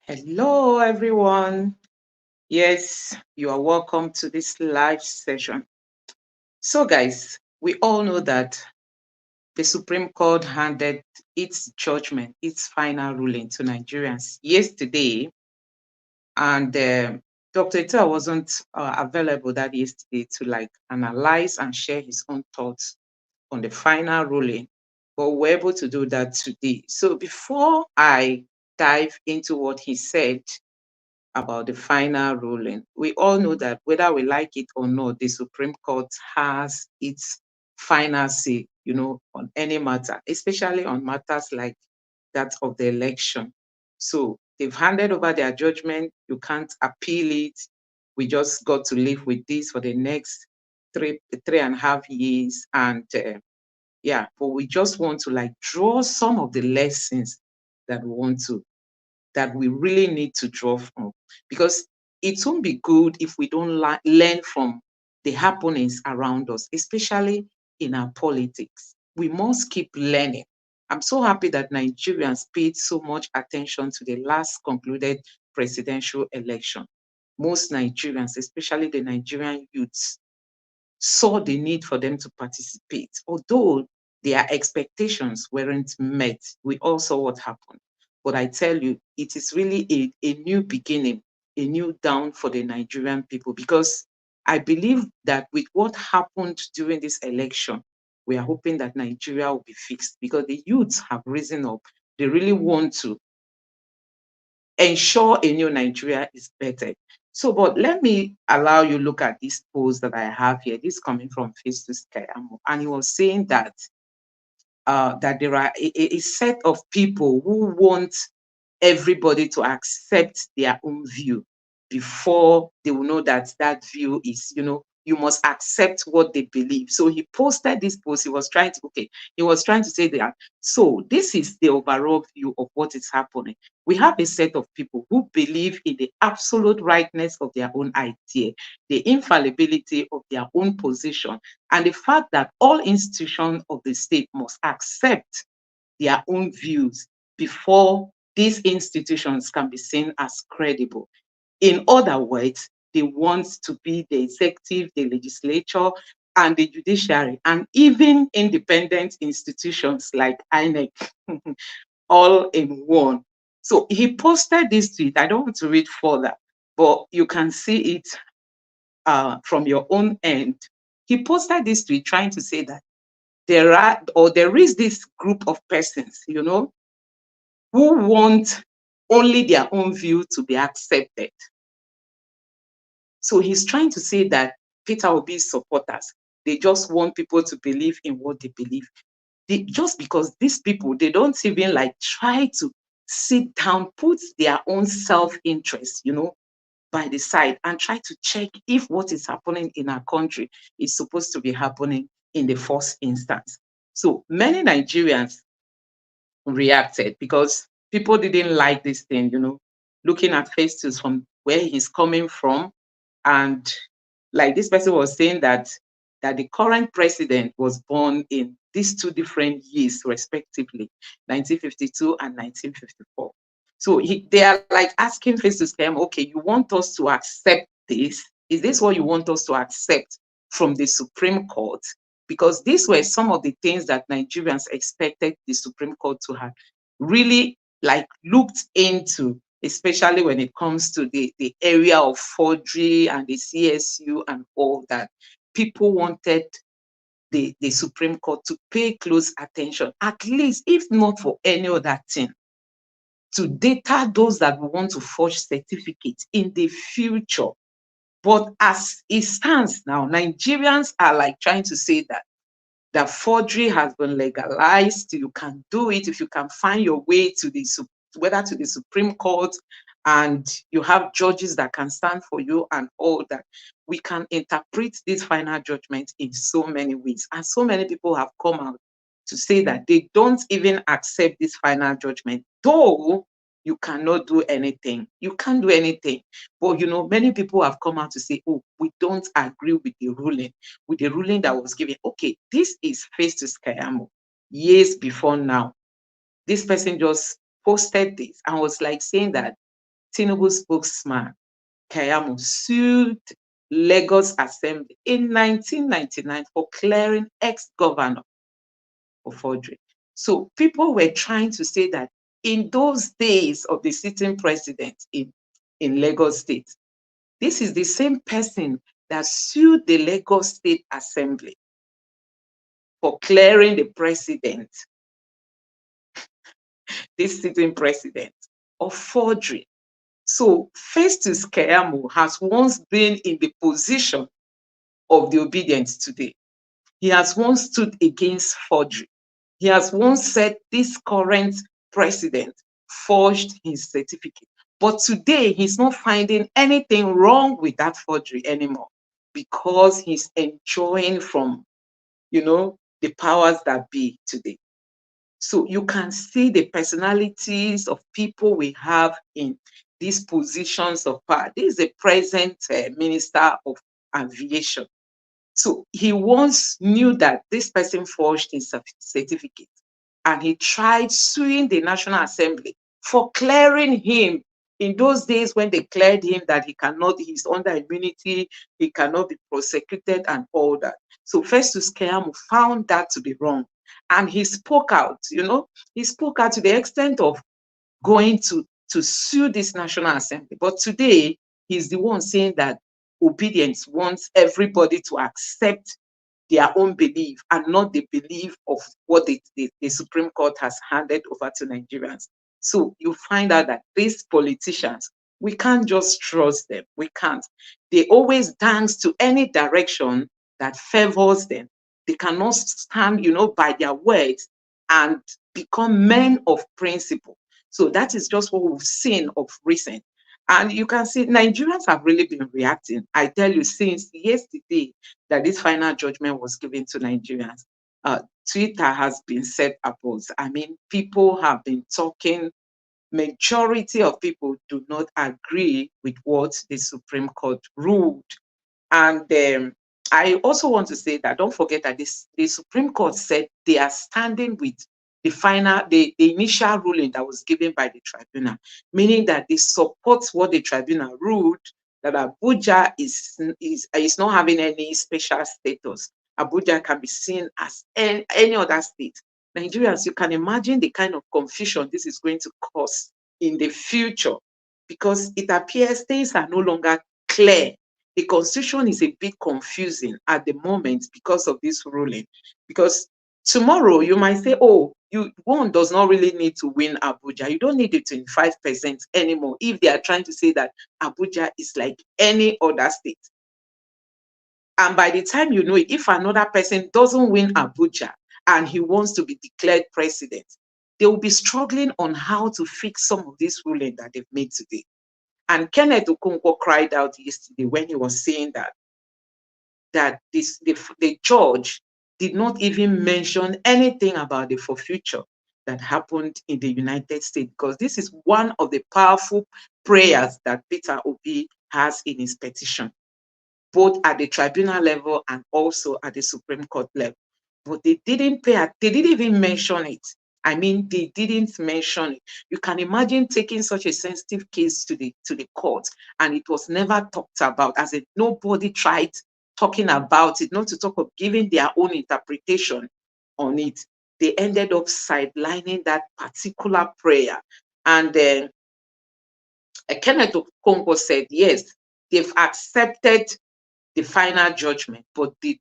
Hello, everyone. Yes, you are welcome to this live session. So, guys, we all know that the Supreme Court handed its judgment, its final ruling to Nigerians yesterday, and Dr. Ita wasn't available that yesterday to analyze and share his own thoughts on the final ruling, but we're able to do that today. So, before I dive into what he said about the final ruling. We all know that whether we like it or not, the Supreme Court has its final say, on any matter, especially on matters like that of the election. So they've handed over their judgment. You can't appeal it. We just got to live with this for the next three and a half years. And yeah, but we just want to draw some of the lessons that we want to that we really need to draw from, because it won't be good if we don't learn from the happenings around us, especially in our politics. We must keep learning. I'm so happy that Nigerians paid so much attention to the last concluded presidential election. Most Nigerians, especially the Nigerian youths, saw the need for them to participate. Although their expectations weren't met, we all saw what happened. But I tell you, it is really a new beginning, a new dawn for the Nigerian people, because I believe that with what happened during this election, we are hoping that Nigeria will be fixed, because the youths have risen up. They really want to ensure a new Nigeria is better. So, but let me allow you look at this post that I have here. This coming from Festus Keyamo, and he was saying that that there are a set of people who want everybody to accept their own view before they will know that that view is, you must accept what they believe. So he posted this post. He was trying to, he was trying to say that, so this is the overall view of what is happening. We have a set of people who believe in the absolute rightness of their own idea, the infallibility of their own position, and the fact that all institutions of the state must accept their own views before these institutions can be seen as credible. In other words, they want to be the executive, the legislature, and the judiciary, and even independent institutions like INEC, all in one. So he posted this tweet. I don't want to read further, but you can see it from your own end. He posted this tweet trying to say that there is this group of persons, who want only their own view to be accepted. So he's trying to say that Peter Obi's supporters, they just want people to believe in what they believe. Just because these people, they don't even try to sit down, put their own self-interest, by the side, and try to check if what is happening in our country is supposed to be happening in the first instance. So many Nigerians reacted because people didn't like this thing, looking at Festus from where he's coming from. And like this person was saying that the current president was born in these two different years, respectively, 1952 and 1954. So they are asking Festus Keyamo, okay, you want us to accept this? Is this what you want us to accept from the Supreme Court? Because these were some of the things that Nigerians expected the Supreme Court to have really looked into, especially when it comes to the area of forgery and the CSU and all that. People wanted the Supreme Court to pay close attention, at least, if not for any other thing, to data those that want to forge certificates in the future. But as it stands now, Nigerians are trying to say that forgery has been legalized. You can do it if you can find your way to whether to the Supreme Court, and you have judges that can stand for you and all that. We can interpret this final judgment in so many ways. And so many people have come out to say that they don't even accept this final judgment, though you cannot do anything. You can't do anything. But, many people have come out to say, oh, we don't agree with the ruling that was given. Okay, this is Festus Keyamo years before now. This person just posted this and was saying that Tinubu spokesman Keyamo sued Lagos Assembly in 1999 for clearing ex-governor of forgery. So people were trying to say that in those days of the sitting president in Lagos State, this is the same person that sued the Lagos State Assembly for clearing the president, this sitting president, of forgery. So Festus Keyamo has once been in the position of the obedient today. He has once stood against forgery. He has once said this current president forged his certificate. But today, he's not finding anything wrong with that forgery anymore because he's enjoying from, the powers that be today. So you can see the personalities of people we have in these positions of power. This is the present Minister of Aviation. So he once knew that this person forged his certificate, and he tried suing the National Assembly for clearing him in those days when they cleared him that he's under immunity, he cannot be prosecuted and all that. So Festus Keyamo found that to be wrong. And he spoke out, he spoke out to the extent of going to sue this National Assembly. But today, he's the one saying that obedience wants everybody to accept their own belief and not the belief of what the Supreme Court has handed over to Nigerians. So you find out that these politicians, we can't just trust them. We can't. They always dance to any direction that favors them. They cannot stand, by their words and become men of principle. So that is just what we've seen of recent. And you can see Nigerians have really been reacting. I tell you, since yesterday that this final judgment was given to Nigerians, Twitter has been set abuzz. I mean, people have been talking. Majority of people do not agree with what the Supreme Court ruled. And I also want to say that don't forget that the Supreme Court said they are standing with the initial ruling that was given by the tribunal, meaning that they support what the tribunal ruled, that Abuja is not having any special status. Abuja can be seen as any other state. Nigerians, you can imagine the kind of confusion this is going to cause in the future, because it appears things are no longer clear. The constitution is a bit confusing at the moment because of this ruling. Because tomorrow you might say, oh, one does not really need to win Abuja. You don't need the 25% anymore if they are trying to say that Abuja is like any other state. And by the time you know it, if another person doesn't win Abuja and he wants to be declared president, they will be struggling on how to fix some of this ruling that they've made today. And Kenneth Okonkwo cried out yesterday when he was saying that the judge did not even mention anything about the forfeiture that happened in the United States, because this is one of the powerful prayers that Peter Obi has in his petition, both at the tribunal level and also at the Supreme Court level. But they didn't even mention it. I mean, they didn't mention it. You can imagine taking such a sensitive case to the court, and it was never talked about, as if nobody tried talking about it, not to talk of giving their own interpretation on it. They ended up sidelining that particular prayer. And then Kenneth Okonkwo said, yes, they've accepted the final judgment, but he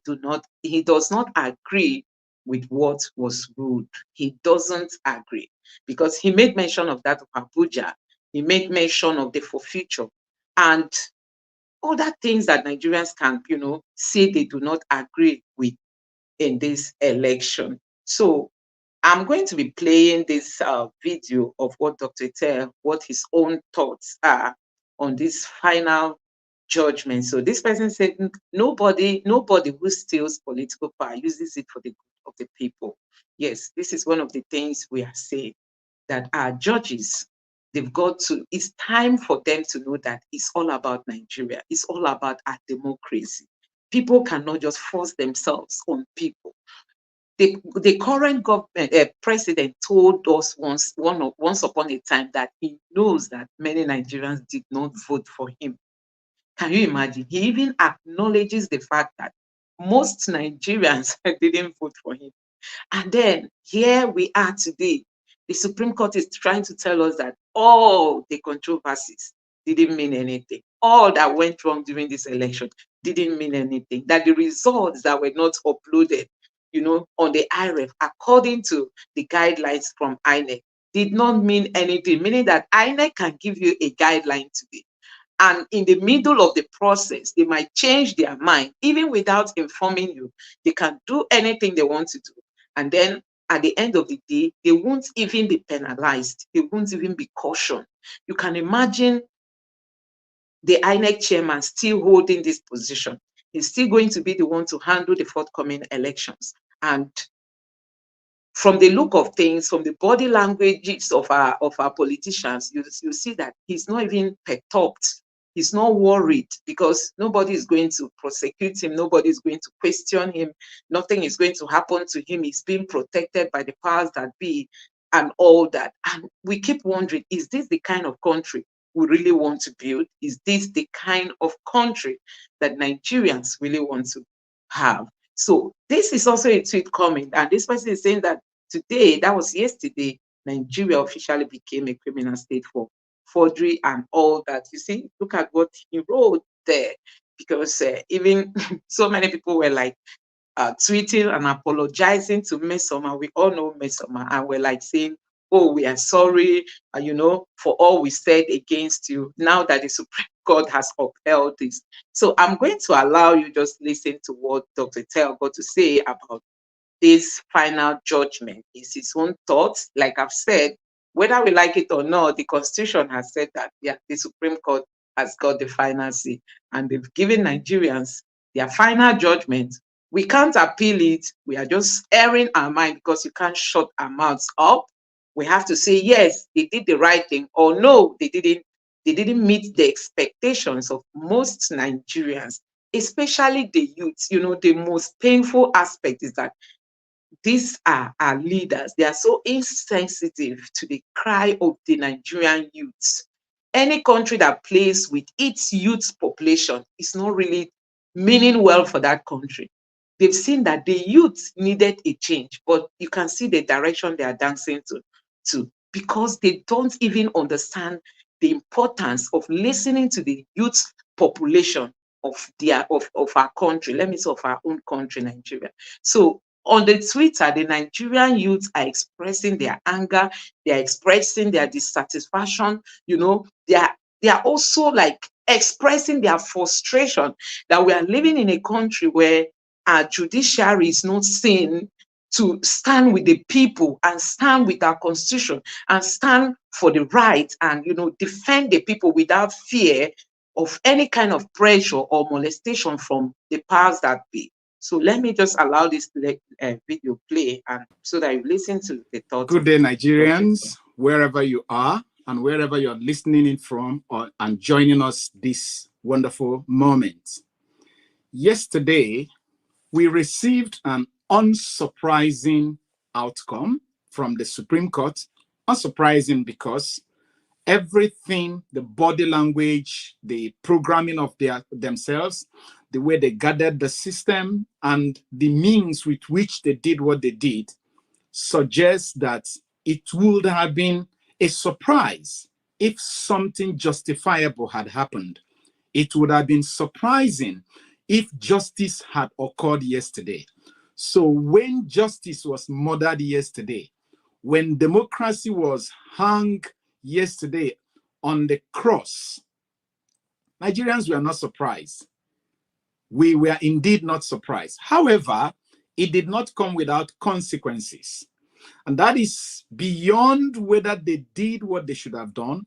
does not agree with what was ruled. He doesn't agree, because he made mention of that of Abuja. He made mention of the forfeiture and other things that Nigerians can, say they do not agree with in this election. So I'm going to be playing this video of what Dr. Tell, what his own thoughts are on this final judgment. So this person said, nobody who steals political power uses it for the good of the people. Yes, this is one of the things we are saying, that our judges, it's time for them to know that it's all about Nigeria. It's all about our democracy. People cannot just force themselves on people. The current government president told us once upon a time that he knows that many Nigerians did not vote for him. Can you imagine? He even acknowledges the fact that most Nigerians didn't vote for him. And then here we are today. The Supreme Court is trying to tell us that all the controversies didn't mean anything. All that went wrong during this election didn't mean anything. That the results that were not uploaded, on the IREF, according to the guidelines from INEC, did not mean anything, meaning that INEC can give you a guideline today. And in the middle of the process, they might change their mind, even without informing you. They can do anything they want to do. And then at the end of the day, they won't even be penalized. They won't even be cautioned. You can imagine the INEC chairman still holding this position. He's still going to be the one to handle the forthcoming elections. And from the look of things, from the body languages of our politicians, you see that he's not even perturbed. He's not worried because nobody is going to prosecute him. Nobody is going to question him. Nothing is going to happen to him. He's being protected by the powers that be and all that. And we keep wondering, is this the kind of country we really want to build? Is this the kind of country that Nigerians really want to have? So this is also a tweet coming, and this person is saying that today, that was yesterday, Nigeria officially became a criminal state for forgery and all that. You see, look at what he wrote there, because even so many people were like tweeting and apologizing to Mesoma. We all know Mesoma, and we're like saying, oh, we are sorry, for all we said against you, now that the Supreme Court has upheld this. So I'm going to allow you just listen to what Dr. Tell got to say about this final judgment. Is his own thoughts. Like I've said, whether we like it or not, the Constitution has said that the Supreme Court has got the final say, and they've given Nigerians their final judgment. We can't appeal it. We are just airing our mind because you can't shut our mouths up. We have to say, yes, they did the right thing, or no, they didn't. They didn't meet the expectations of most Nigerians, especially the youth. The most painful aspect is that these are our leaders. They are so insensitive to the cry of the Nigerian youths. Any country that plays with its youth population is not really meaning well for that country. They've seen that the youth needed a change, but you can see the direction they are dancing to because they don't even understand the importance of listening to the youth population of our country. Let me say of our own country, Nigeria. So on the Twitter, the Nigerian youth are expressing their anger, they are expressing their dissatisfaction, they are also like expressing their frustration that we are living in a country where our judiciary is not seen to stand with the people and stand with our constitution and stand for the right and defend the people without fear of any kind of pressure or molestation from the powers that be. So let me just allow this video play, and so that you listen to the thoughts. Good day, Nigerians, wherever you are and wherever you're listening in from and joining us this wonderful moment. Yesterday, we received an unsurprising outcome from the Supreme Court. Unsurprising because everything, the body language, the programming of themselves, the way they gathered the system, and the means with which they did what they did suggests that it would have been a surprise if something justifiable had happened. It would have been surprising if justice had occurred yesterday. So when justice was murdered yesterday, when democracy was hung yesterday on the cross, Nigerians were not surprised. We were indeed not surprised. However, it did not come without consequences. And that is beyond whether they did what they should have done,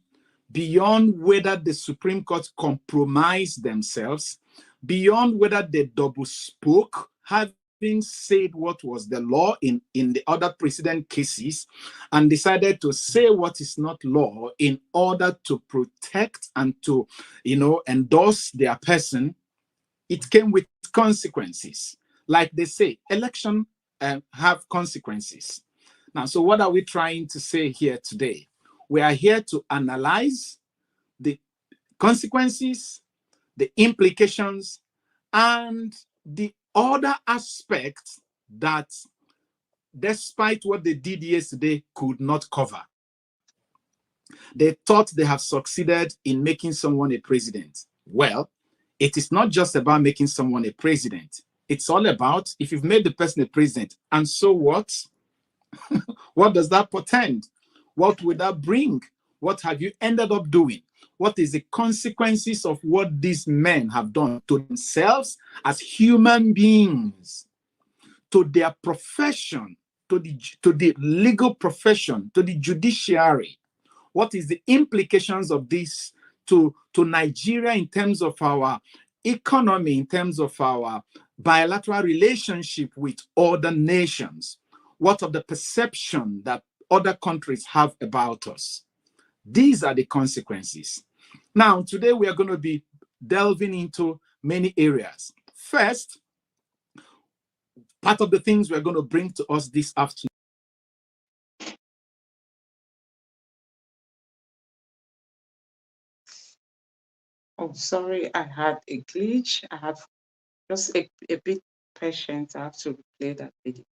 beyond whether the Supreme Court compromised themselves, beyond whether they double spoke, having said what was the law in the other precedent cases and decided to say what is not law in order to protect and to, endorse their person. It came with consequences. Like they say, election have consequences. Now, so what are we trying to say here today? We are here to analyze the consequences, the implications, and the other aspects that, despite what they did yesterday, could not cover. They thought they have succeeded in making someone a president. Well, it is not just about making someone a president. It's all about, if you've made the person a president, and so what? What does that portend? What would that bring? What have you ended up doing? What is the consequences of what these men have done to themselves as human beings, to their profession, to the legal profession, to the judiciary? What is the implications of this to Nigeria in terms of our economy, in terms of our bilateral relationship with other nations? What of the perception that other countries have about us? These are the consequences. Now, today we are going to be delving into many areas. First, part of the things we're going to bring to us this afternoon. Oh, sorry, I had a glitch. I have just a bit patient. I have to replay that video.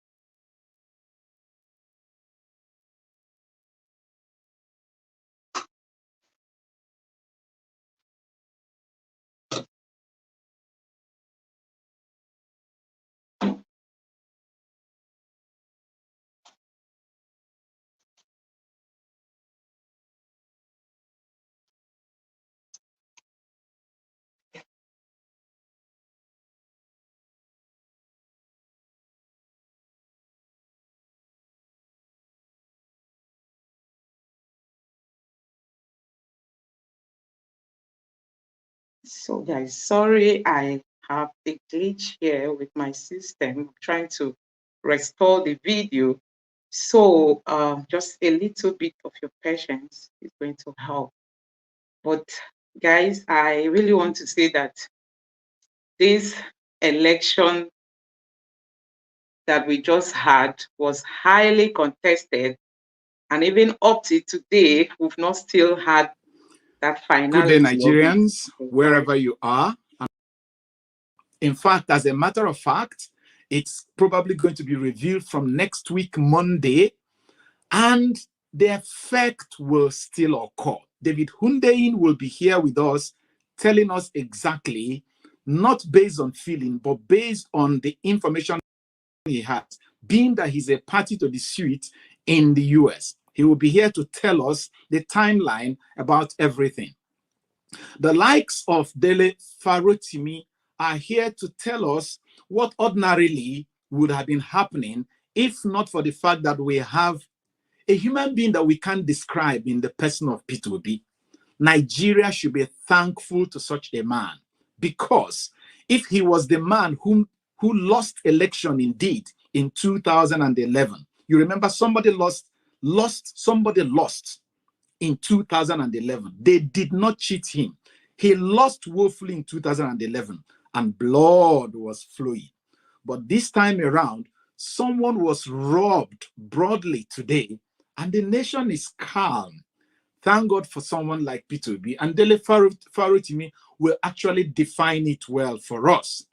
So guys, sorry, I have a glitch here with my system. I'm trying to restore the video. So just a little bit of your patience is going to help. But guys, I really want to say that this election that we just had was highly contested. And even up to today, we've not still had that Good day, finality of it. Nigerians, wherever you are. In fact, as a matter of fact, it's probably going to be revealed from next week, Monday, and the effect will still occur. David Hundeyin will be here with us, telling us exactly, not based on feeling, but based on the information he has, being that he's a party to the suit in the US. He will be here to tell us the timeline about everything. The likes of Dele Farotimi are here to tell us what ordinarily would have been happening if not for the fact that we have a human being that we can't describe in the person of P2B. Nigeria should be thankful to such a man, because if he was the man who lost election indeed in 2011, you remember somebody lost in 2011. They did not cheat him. He lost woefully in 2011 and blood was flowing. But this time around, someone was robbed broadly today and the nation is calm. Thank God for someone like P2B, and Dele Farotimi will actually define it well for us.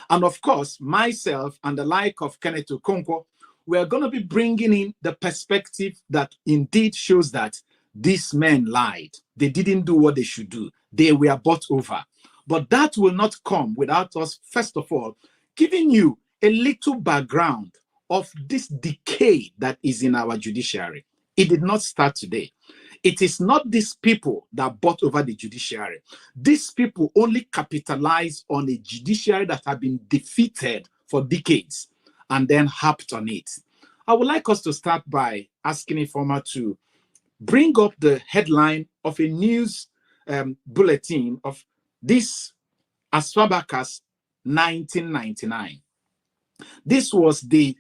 And of course, myself and the like of Kenneth Okonkwo, we're going to be bringing in the perspective that indeed shows that these men lied. They didn't do what they should do. They were bought over. But that will not come without us, first of all, giving you a little background of this decay that is in our judiciary. It did not start today. It is not these people that bought over the judiciary. These people only capitalize on a judiciary that have been defeated for decades and then harped on it. I would like us to start by asking Informer to bring up the headline of a news bulletin of this as far back as 1999. This was the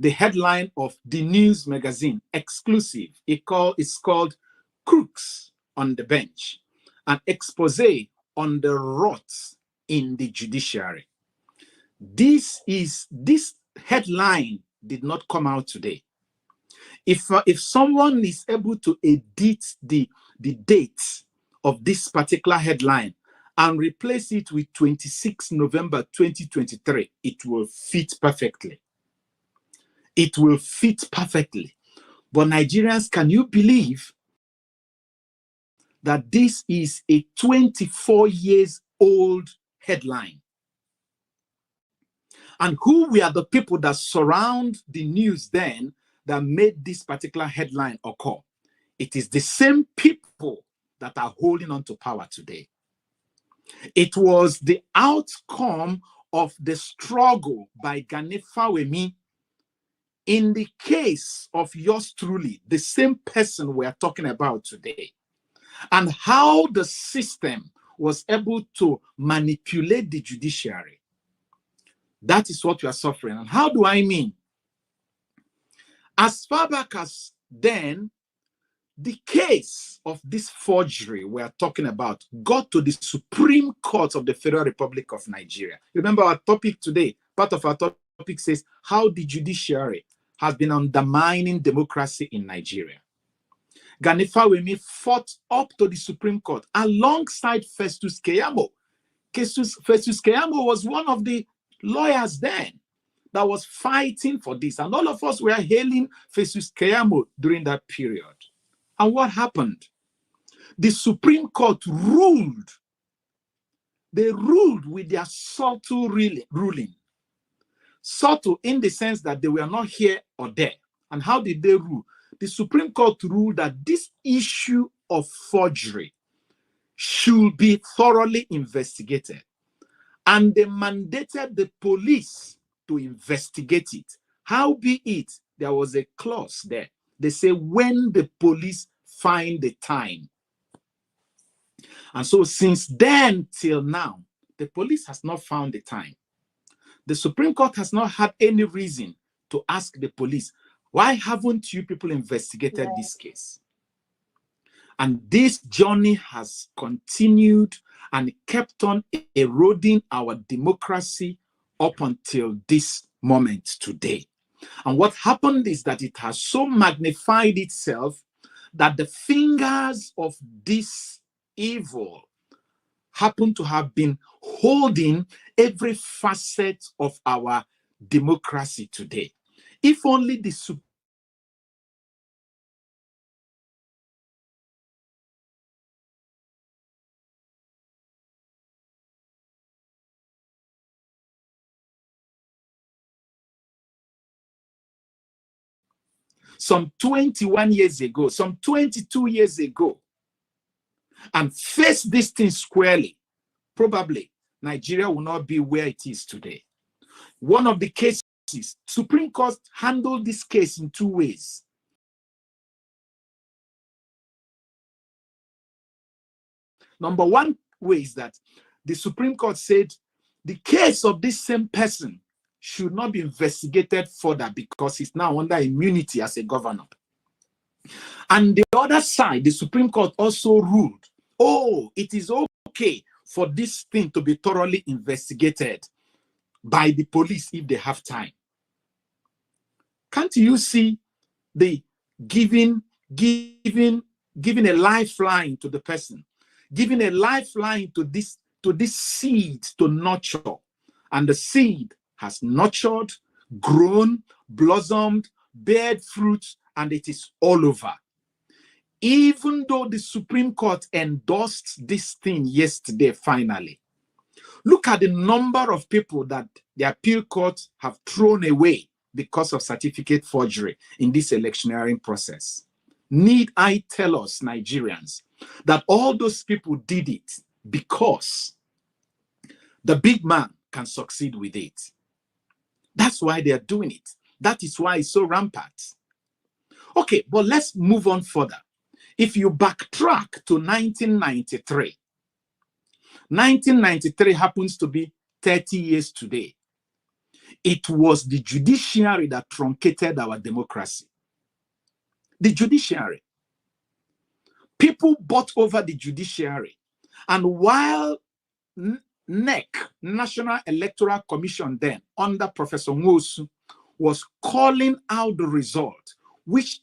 headline of the news magazine, exclusive. It's called Crooks on the Bench, an expose on the rot in the judiciary. This headline did not come out today, if someone is able to edit the date of this particular headline and replace it with 26 November 2023, it will fit perfectly. It will fit perfectly. But Nigerians, can you believe that this is a 24 years old headline? And who were the people that surround the news then that made this particular headline occur? It is the same people that are holding on to power today. It was the outcome of the struggle by Gani Fawemi in the case of yours truly, the same person we are talking about today, and how the system was able to manipulate the judiciary. That is what we are suffering. And how do I mean? As far back as then, the case of this forgery we are talking about got to the Supreme Court of the Federal Republic of Nigeria. Remember our topic today, part of our topic says how the judiciary has been undermining democracy in Nigeria. Gani Fawemi fought up to the Supreme Court alongside Festus Keyamo. Festus Keyamo was one of the lawyers then that was fighting for this. And all of us were hailing Festus Keyamo during that period. And what happened? The Supreme Court ruled. They ruled with their subtle ruling. Subtle in the sense that they were not here or there. And how did they rule? The Supreme Court ruled that this issue of forgery should be thoroughly investigated. And they mandated the police to investigate it. Howbeit, there was a clause there. They say when the police find the time. And so since then till now, the police has not found the time. The Supreme Court has not had any reason to ask the police, why haven't you people investigated this case? And this journey has continued and kept on eroding our democracy up until this moment today. And what happened is that it has so magnified itself that the fingers of this evil happen to have been holding every facet of our democracy today. If only the some 21 years ago, some 22 years ago, and face this thing squarely, probably Nigeria will not be where it is today. One of the cases, Supreme Court handled this case in two ways. Number one way is that the Supreme Court said the case of this same person should not be investigated further because he's now under immunity as a governor. And the other side, the Supreme Court also ruled, oh, it is okay for this thing to be thoroughly investigated by the police if they have time. Can't you see the giving a lifeline to the person, giving a lifeline to this seed to nurture, and the seed has nurtured, grown, blossomed, bared fruit, and it is all over. Even though the Supreme Court endorsed this thing yesterday, finally, look at the number of people that the appeal court have thrown away because of certificate forgery in this electioneering process. Need I tell us, Nigerians, that all those people did it because the big man can succeed with it? That's why they are doing it. That is why it's so rampant. Okay, but let's move on further. If you backtrack to 1993, 1993 happens to be 30 years today. It was the judiciary that truncated our democracy. The judiciary. People bought over the judiciary. And while NEC, National Electoral Commission then, under Professor Nwosu, was calling out the result, which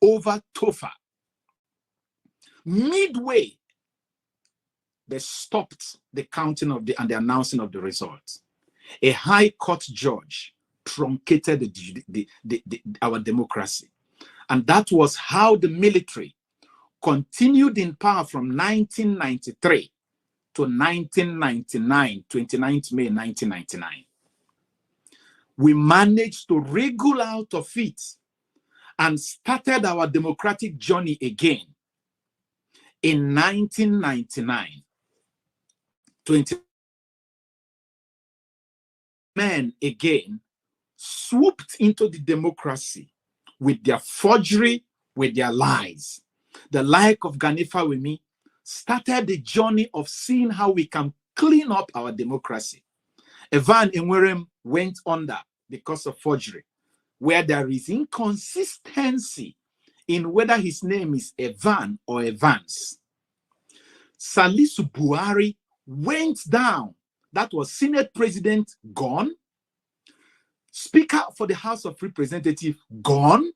over Tofa. Midway, they stopped the counting of and the announcing of the results. A high court judge truncated our democracy. And that was how the military continued in power from 1993 to 1999, 29th May 1999. We managed to wriggle out of it and started our democratic journey again in 1999. 20 men again swooped into the democracy with their forgery, with their lies. The like of Ganifa Wemi started the journey of seeing how we can clean up our democracy. Evan Enwerem went under because of forgery, where there is inconsistency in whether his name is Evan or Evans. Salisu Buhari went down. That was Senate President gone. Speaker for the House of Representatives gone.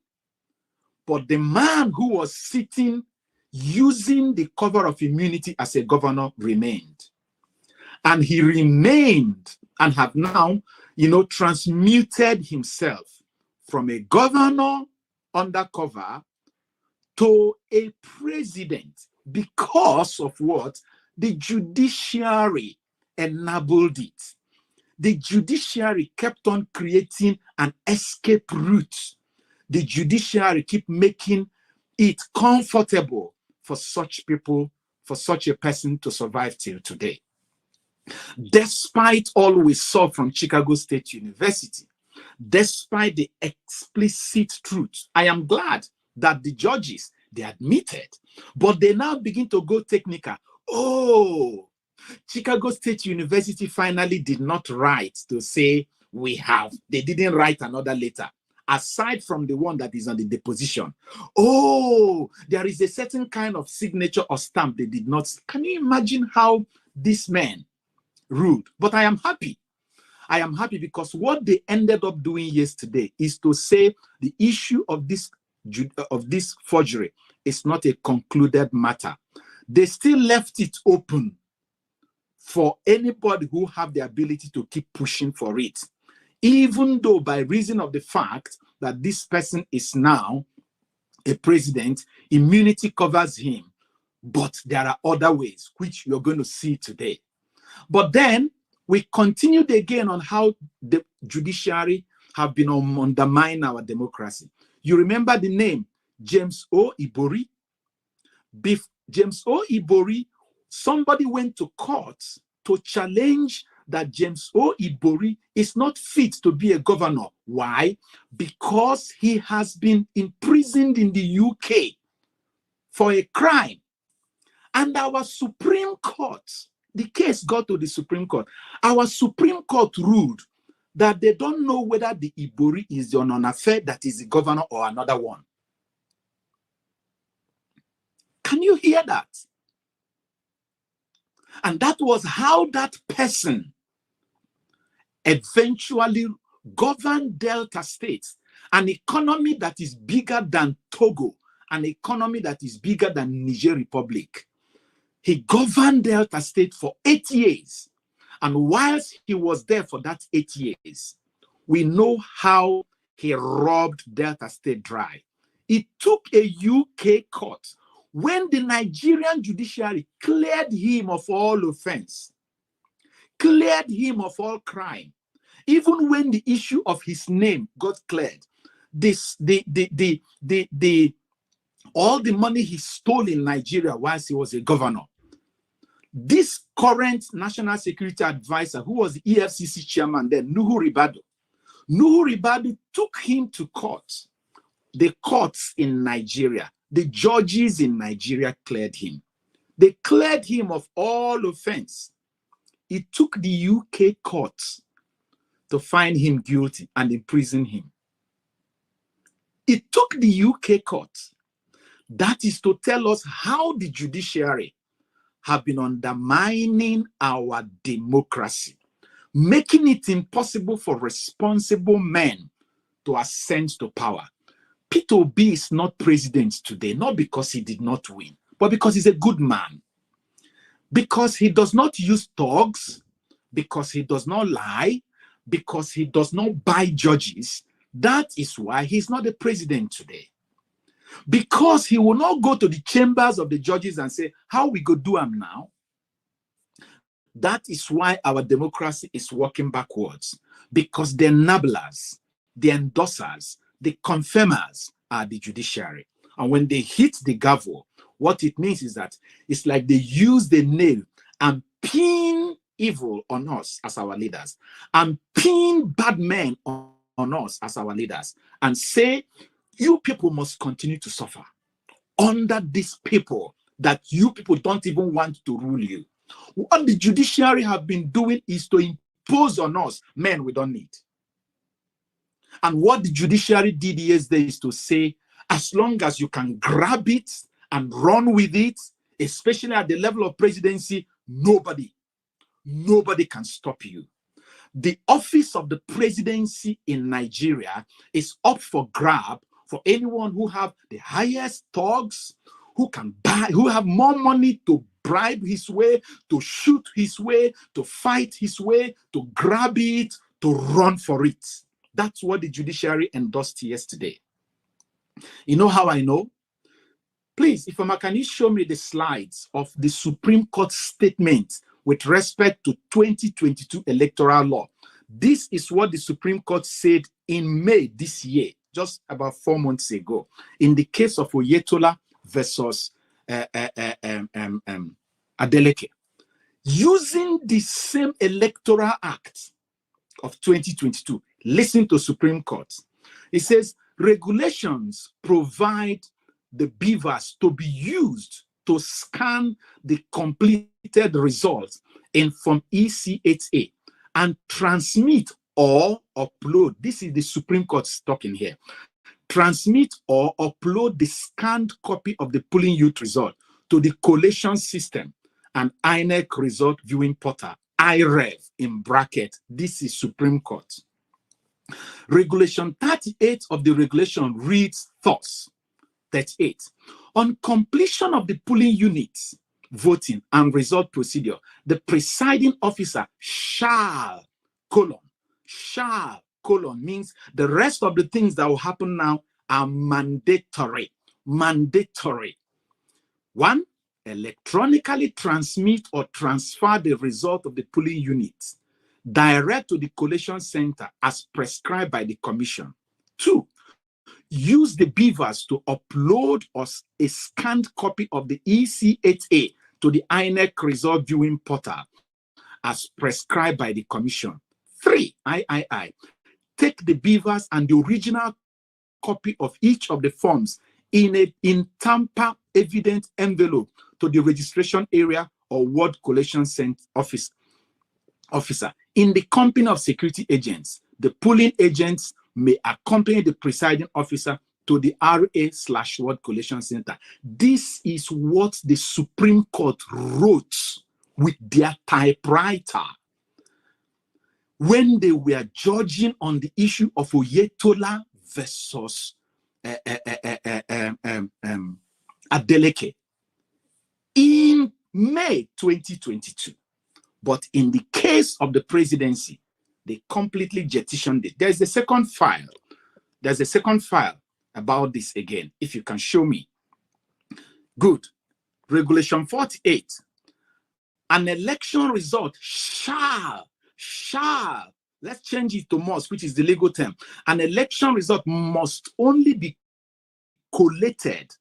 But the man who was sitting using the cover of immunity as a governor remained. And he remained and have now, transmuted himself from a governor undercover to a president because of what? The judiciary enabled it. The judiciary kept on creating an escape route. The judiciary keep making it comfortable for such people, for such a person to survive till today. Despite all we saw from Chicago State University, despite the explicit truth, I am glad that the judges, they admitted, but they now begin to go technical. Oh, Chicago State University finally did not write to say they didn't write another letter, aside from the one that is on the deposition. Oh, there is a certain kind of signature or stamp they did not. Can you imagine how this man ruled? But I am happy. I am happy because what they ended up doing yesterday is to say the issue of this forgery is not a concluded matter. They still left it open for anybody who have the ability to keep pushing for it, even though by reason of the fact that this person is now a president, immunity covers him. But there are other ways, which you're going to see today. But then we continued again on how the judiciary have been undermining our democracy. You remember the name James O. Ibori? James O. Ibori, somebody went to court to challenge that James O. Ibori is not fit to be a governor. Why? Because he has been imprisoned in the UK for a crime. And our Supreme Court, the case got to the Supreme Court. Our Supreme Court ruled that they don't know whether the Ibori is the non-affair that is the governor or another one. Can you hear that? And that was how that person eventually governed Delta State, an economy that is bigger than Togo, an economy that is bigger than Niger Republic. He governed Delta State for 8 years. And whilst he was there for that 8 years, we know how he robbed Delta State dry. It took a UK court when the Nigerian judiciary cleared him of all offense, cleared him of all crime. Even when the issue of his name got cleared, all the money he stole in Nigeria whilst he was a governor, this current national security advisor, who was the EFCC chairman then, Nuhu Ribadu took him to court. The courts in Nigeria, the judges in Nigeria cleared him. They cleared him of all offense. It took the UK courts to find him guilty and imprison him. It took the UK courts. That is to tell us how the judiciary have been undermining our democracy. making it impossible for responsible men to ascend to power. Peter Obi is not president today, not because he did not win, but because he's a good man. Because he does not use thugs, because he does not lie, because he does not buy judges. That is why he's not the president today. Because he will not go to the chambers of the judges and say, how we go do them now? That is why our democracy is working backwards. Because the enablers, the endorsers, the confirmers are the judiciary. And when they hit the gavel, what it means is that it's like they use the nail and pin evil on us as our leaders, and pin bad men on us as our leaders, and say, you people must continue to suffer under these people that you people don't even want to rule you. What the judiciary have been doing is to impose on us men we don't need. And what the judiciary did yesterday is to say, as long as you can grab it and run with it, especially at the level of presidency, nobody can stop you. The office of the presidency in Nigeria is up for grab for anyone who have the highest thugs, who can buy, who have more money to bribe his way, to shoot his way, to fight his way, to grab it, to run for it. That's what the judiciary endorsed yesterday. You know how I know? Please, Ifeoma, can you show me the slides of the Supreme Court statement with respect to 2022 electoral law? This is what the Supreme Court said in May this year, just about 4 months ago, in the case of Oyetola versus Adeleke. Using the same Electoral Act of 2022, listen to Supreme Court. It says, regulations provide the beavers to be used to scan the completed results in Form EC8A and transmit or upload. This is the Supreme Court talking here. Transmit or upload the scanned copy of the polling unit result to the collation system and INEC result viewing portal, IREV in bracket. This is Supreme Court. Regulation 38 of the regulation reads thus. 38. On completion of the polling units, voting and result procedure, the presiding officer shall means the rest of the things that will happen now are mandatory. Mandatory. 1, electronically transmit or transfer the result of the polling units direct to the collation center as prescribed by the commission. 2, use the beavers to upload a scanned copy of the EC8A to the INEC result viewing portal as prescribed by the commission. 3, take the beavers and the original copy of each of the forms in tamper evident envelope to the registration area or ward collation center officer. In the company of security agents, the polling agents may accompany the presiding officer to the RA/ward collation center. This is what the Supreme Court wrote with their typewriter when they were judging on the issue of Oyetola versus Adeleke in May 2022. But in the case of the presidency, they completely jettisoned it. There's a second file. There's a second file about this again, if you can show me. Good. Regulation 48. An election result shall, let's change it to must, which is the legal term. An election result must only be collated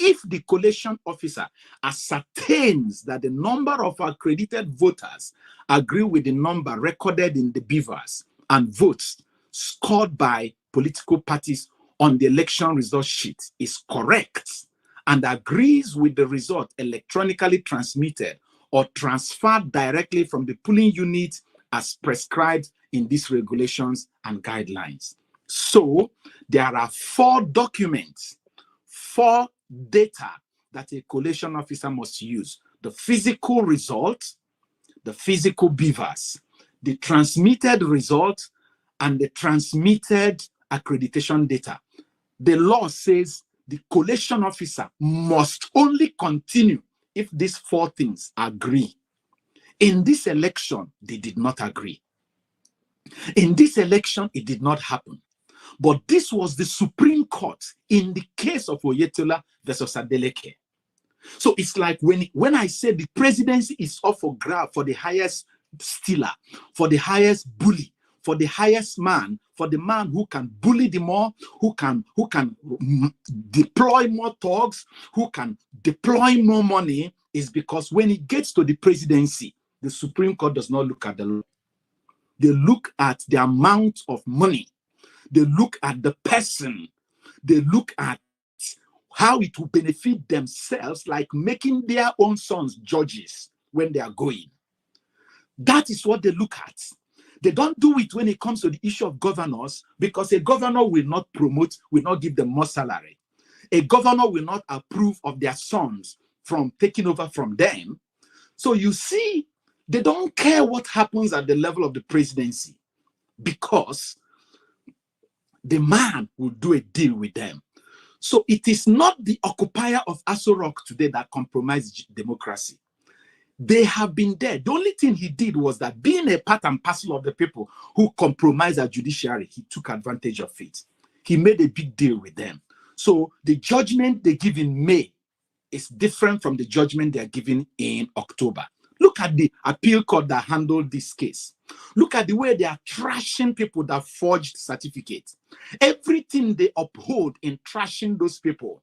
if the collation officer ascertains that the number of accredited voters agree with the number recorded in the beavers and votes scored by political parties on the election result sheet is correct and agrees with the result electronically transmitted or transferred directly from the polling unit as prescribed in these regulations and guidelines. So there are 4 documents, 4 data that a collation officer must use: the physical result, the physical beavers, the transmitted result, and the transmitted accreditation data. The law says the collation officer must only continue if these four things agree. In this election, they did not agree. In this election, it did not happen. But this was the Supreme Court in the case of Oyetola versus Adeleke. So it's like when I say the presidency is up for grab for the highest stealer, for the highest bully, for the highest man, for the man who can bully the more, who can deploy more thugs, who can deploy more money, is because when it gets to the presidency, the Supreme Court does not look at the law. They look at the amount of money. They look at the person. They look at how it will benefit themselves, like making their own sons judges when they are going. That is what they look at. They don't do it when it comes to the issue of governors, because a governor will not promote, will not give them more salary. A governor will not approve of their sons from taking over from them. So you see, they don't care what happens at the level of the presidency, because the man will do a deal with them. So it is not the occupier of Aso Rock today that compromised democracy. They have been there. The only thing he did was that, being a part and parcel of the people who compromised our judiciary, he took advantage of it. He made a big deal with them. So the judgment they give in May is different from the judgment they are giving in October. Look at the appeal court that handled this case. Look at the way they are trashing people that forged certificates. Everything they uphold in trashing those people,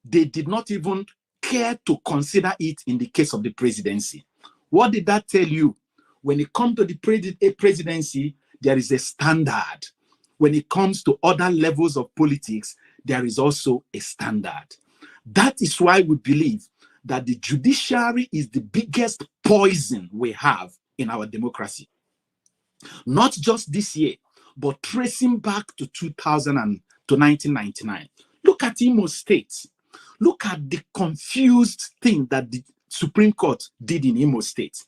they did not even care to consider it in the case of the presidency. What did that tell you? When it comes to the presidency, there is a standard. When it comes to other levels of politics, there is also a standard. That is why we believe that the judiciary is the biggest poison we have in our democracy. Not just this year, but tracing back to 2000 and to 1999. Look at Imo State. Look at the confused thing that the Supreme Court did in Imo State.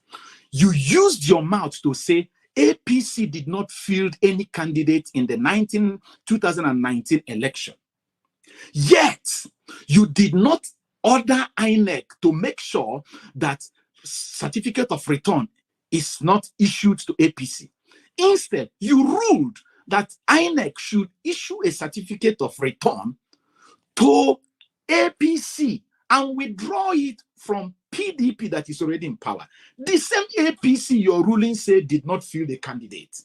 You used your mouth to say APC did not field any candidate in the 2019 election. Yet, you did not order INEC to make sure that certificate of return is not issued to APC. Instead, you ruled that INEC should issue a certificate of return to APC and withdraw it from PDP that is already in power. The same APC your ruling said did not field a candidate.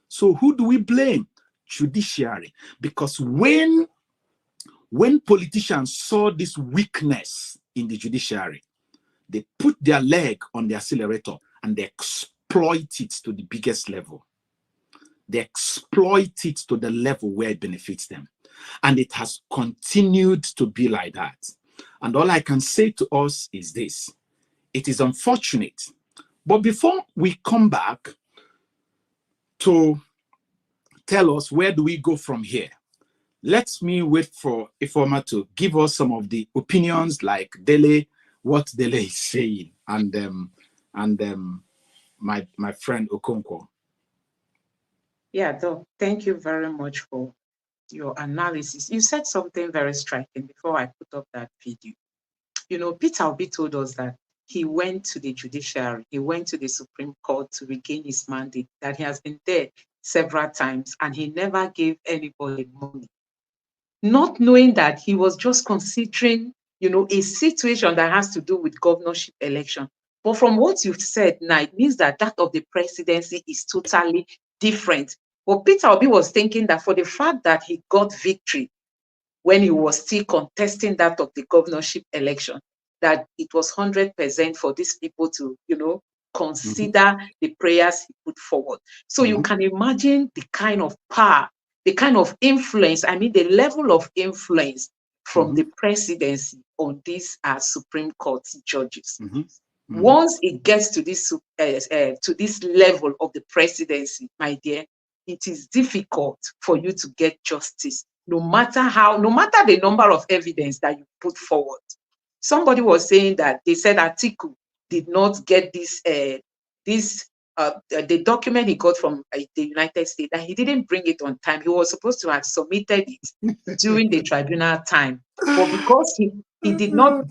So who do we blame? Judiciary. Because when politicians saw this weakness in the judiciary, they put their leg on the accelerator and they exploit it to the biggest level. They exploit it to the level where it benefits them. And it has continued to be like that. And all I can say to us is this: it is unfortunate. But before we come back to tell us where do we go from here, let me wait for Ifeoma to give us some of the opinions, like Dele, what Dele is saying, and my friend Okonkwo. Yeah, though, thank you very much for your analysis. You said something very striking before I put up that video. You know, Peter Obi told us that he went to the judiciary, he went to the Supreme Court to regain his mandate, that he has been there several times and he never gave anybody money. Not knowing that he was just considering, you know, a situation that has to do with governorship election. But from what you've said now, it means that that of the presidency is totally different. But Peter Obi was thinking that for the fact that he got victory when he was still contesting that of the governorship election, that it was 100% for these people to, you know, consider the prayers he put forward. So you can imagine the kind of power, the kind of influence, I mean, the level of influence from the presidency on these Supreme Court judges. Once it gets to this level of the presidency, my dear, it is difficult for you to get justice, no matter the number of evidence that you put forward. Somebody was saying that they said Atiku did not get this the document he got from the United States, that he didn't bring it on time. He was supposed to have submitted it during the tribunal time, but he did not,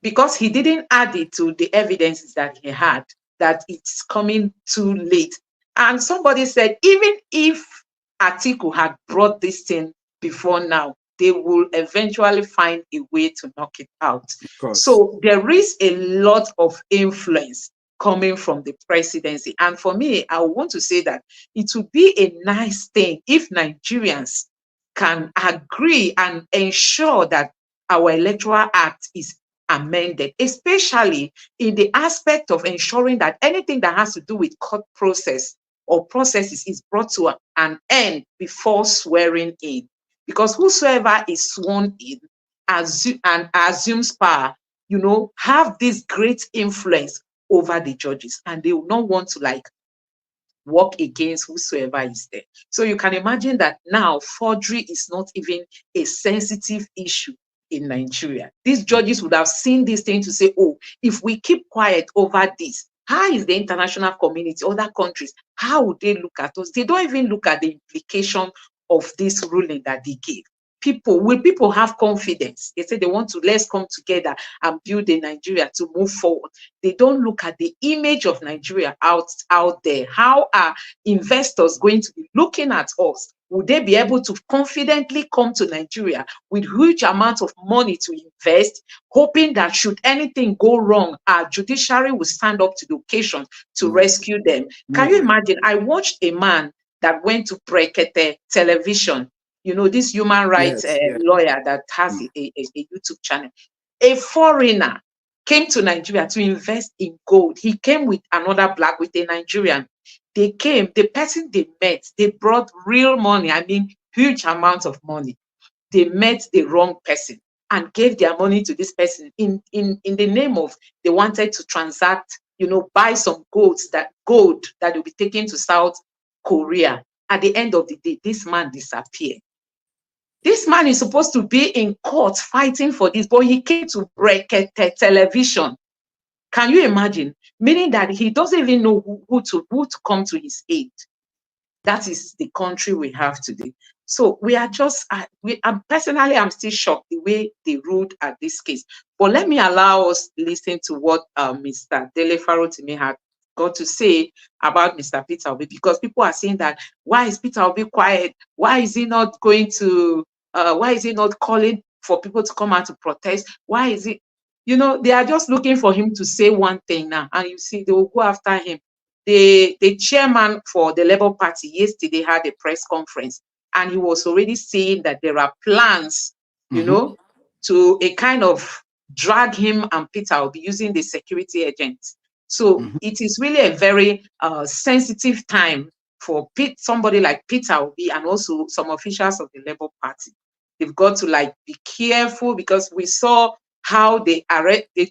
because he didn't add it to the evidences that he had, that it's coming too late. And somebody said, even if Atiku had brought this thing before now, they will eventually find a way to knock it out. So there is a lot of influence coming from the presidency. And for me, I want to say that it would be a nice thing if Nigerians can agree and ensure that our Electoral Act is amended, especially in the aspect of ensuring that anything that has to do with court process or processes is brought to an end before swearing in. Because whosoever is sworn in and assumes power, have this great influence over the judges, and they will not want to work against whosoever is there. So you can imagine that now forgery is not even a sensitive issue in Nigeria. These judges would have seen this thing to say, oh, if we keep quiet over this, how is the international community, other countries, how would they look at us? They don't even look at the implication of this ruling that they gave. Will people have confidence? They say let's come together and build a Nigeria to move forward. They don't look at the image of Nigeria out there. How are investors going to be looking at us? Would they be able to confidently come to Nigeria with huge amounts of money to invest, hoping that should anything go wrong, our judiciary will stand up to the occasion to rescue them? Can you imagine? I watched a man that went to Brekete television, this human rights lawyer that has a YouTube channel. A foreigner came to Nigeria to invest in gold. He came with another black, with a Nigerian. They came, the person they met, they brought real money, huge amounts of money. They met the wrong person and gave their money to this person in the name of they wanted to transact, buy some gold that will be taken to South Korea. At the end of the day, this man disappeared. This man is supposed to be in court fighting for this, but he came to Brekete television. Can you imagine? Meaning that he doesn't even know who to come to his aid. That is the country we have today. So we are just, personally, I'm still shocked the way they ruled at this case. But let me allow us listen to what Mr. Dele Farotimi had got to say about Mr. Peter Obi, because people are saying that, why is Peter Obi quiet? Why is he not going to, why is he not calling for people to come out to protest? Why is it, they are just looking for him to say one thing now, and you see, they will go after him. The chairman for the Labour Party yesterday had a press conference, and he was already saying that there are plans, to a kind of drag him and Peter Obi using the security agents. So it is really a very sensitive time for somebody like Peter Obi and also some officials of the Labour Party. They've got to be careful, because we saw how they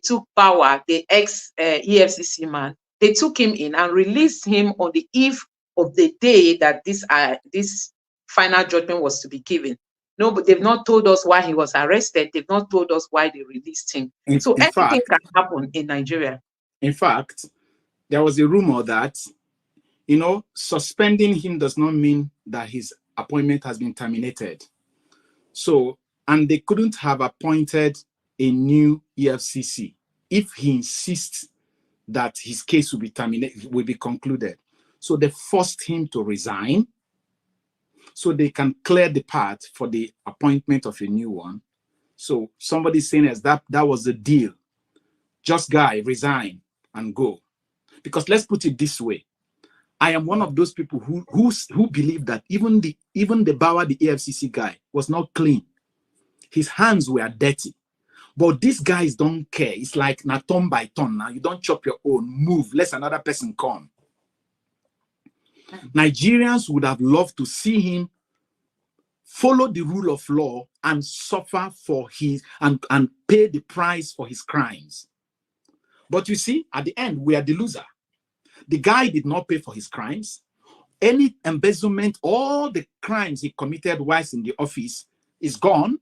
took power, the ex-EFCC man. They took him in and released him on the eve of the day that this final judgment was to be given. No, but they've not told us why he was arrested. They've not told us why they released him. So anything can happen in Nigeria. In fact, there was a rumor that, suspending him does not mean that his appointment has been terminated. So, and they couldn't have appointed a new EFCC if he insists that his case will be terminated, will be concluded. So they forced him to resign so they can clear the path for the appointment of a new one. So somebody's saying as that was the deal. Just guy, resign and go. Because let's put it this way. I am one of those people who believe that even the Bauer, the EFCC guy, was not clean. His hands were dirty. But these guys don't care. It's like na turn by turn. Now you don't chop your own, move, let another person come. Nigerians would have loved to see him follow the rule of law and suffer for his and pay the price for his crimes. But you see, at the end, we are the loser. The guy did not pay for his crimes. Any embezzlement, all the crimes he committed whilst in the office is gone.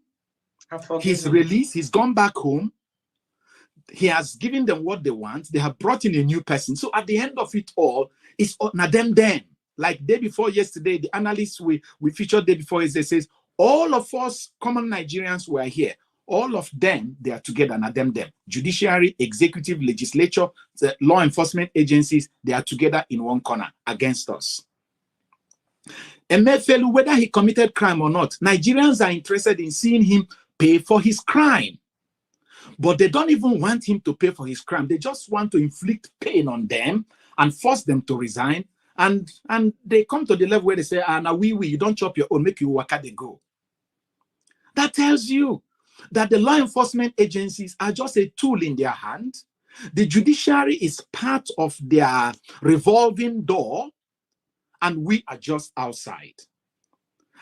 He's released, he's gone back home. he has given them what they want. They have brought in a new person. So at the end of it all, it's na them. Like day before yesterday, the analyst we featured day before yesterday says, all of us common Nigerians were here. All of them, they are together, na them. Judiciary, executive, legislature, the law enforcement agencies, they are together in one corner against us. Emefielu, whether he committed crime or not, Nigerians are interested in seeing him pay for his crime. But they don't even want him to pay for his crime. They just want to inflict pain on them and force them to resign. And they come to the level where they say, now you don't chop your own, make you work at the go. That tells you that the law enforcement agencies are just a tool in their hand. The judiciary is part of their revolving door, and we are just outside.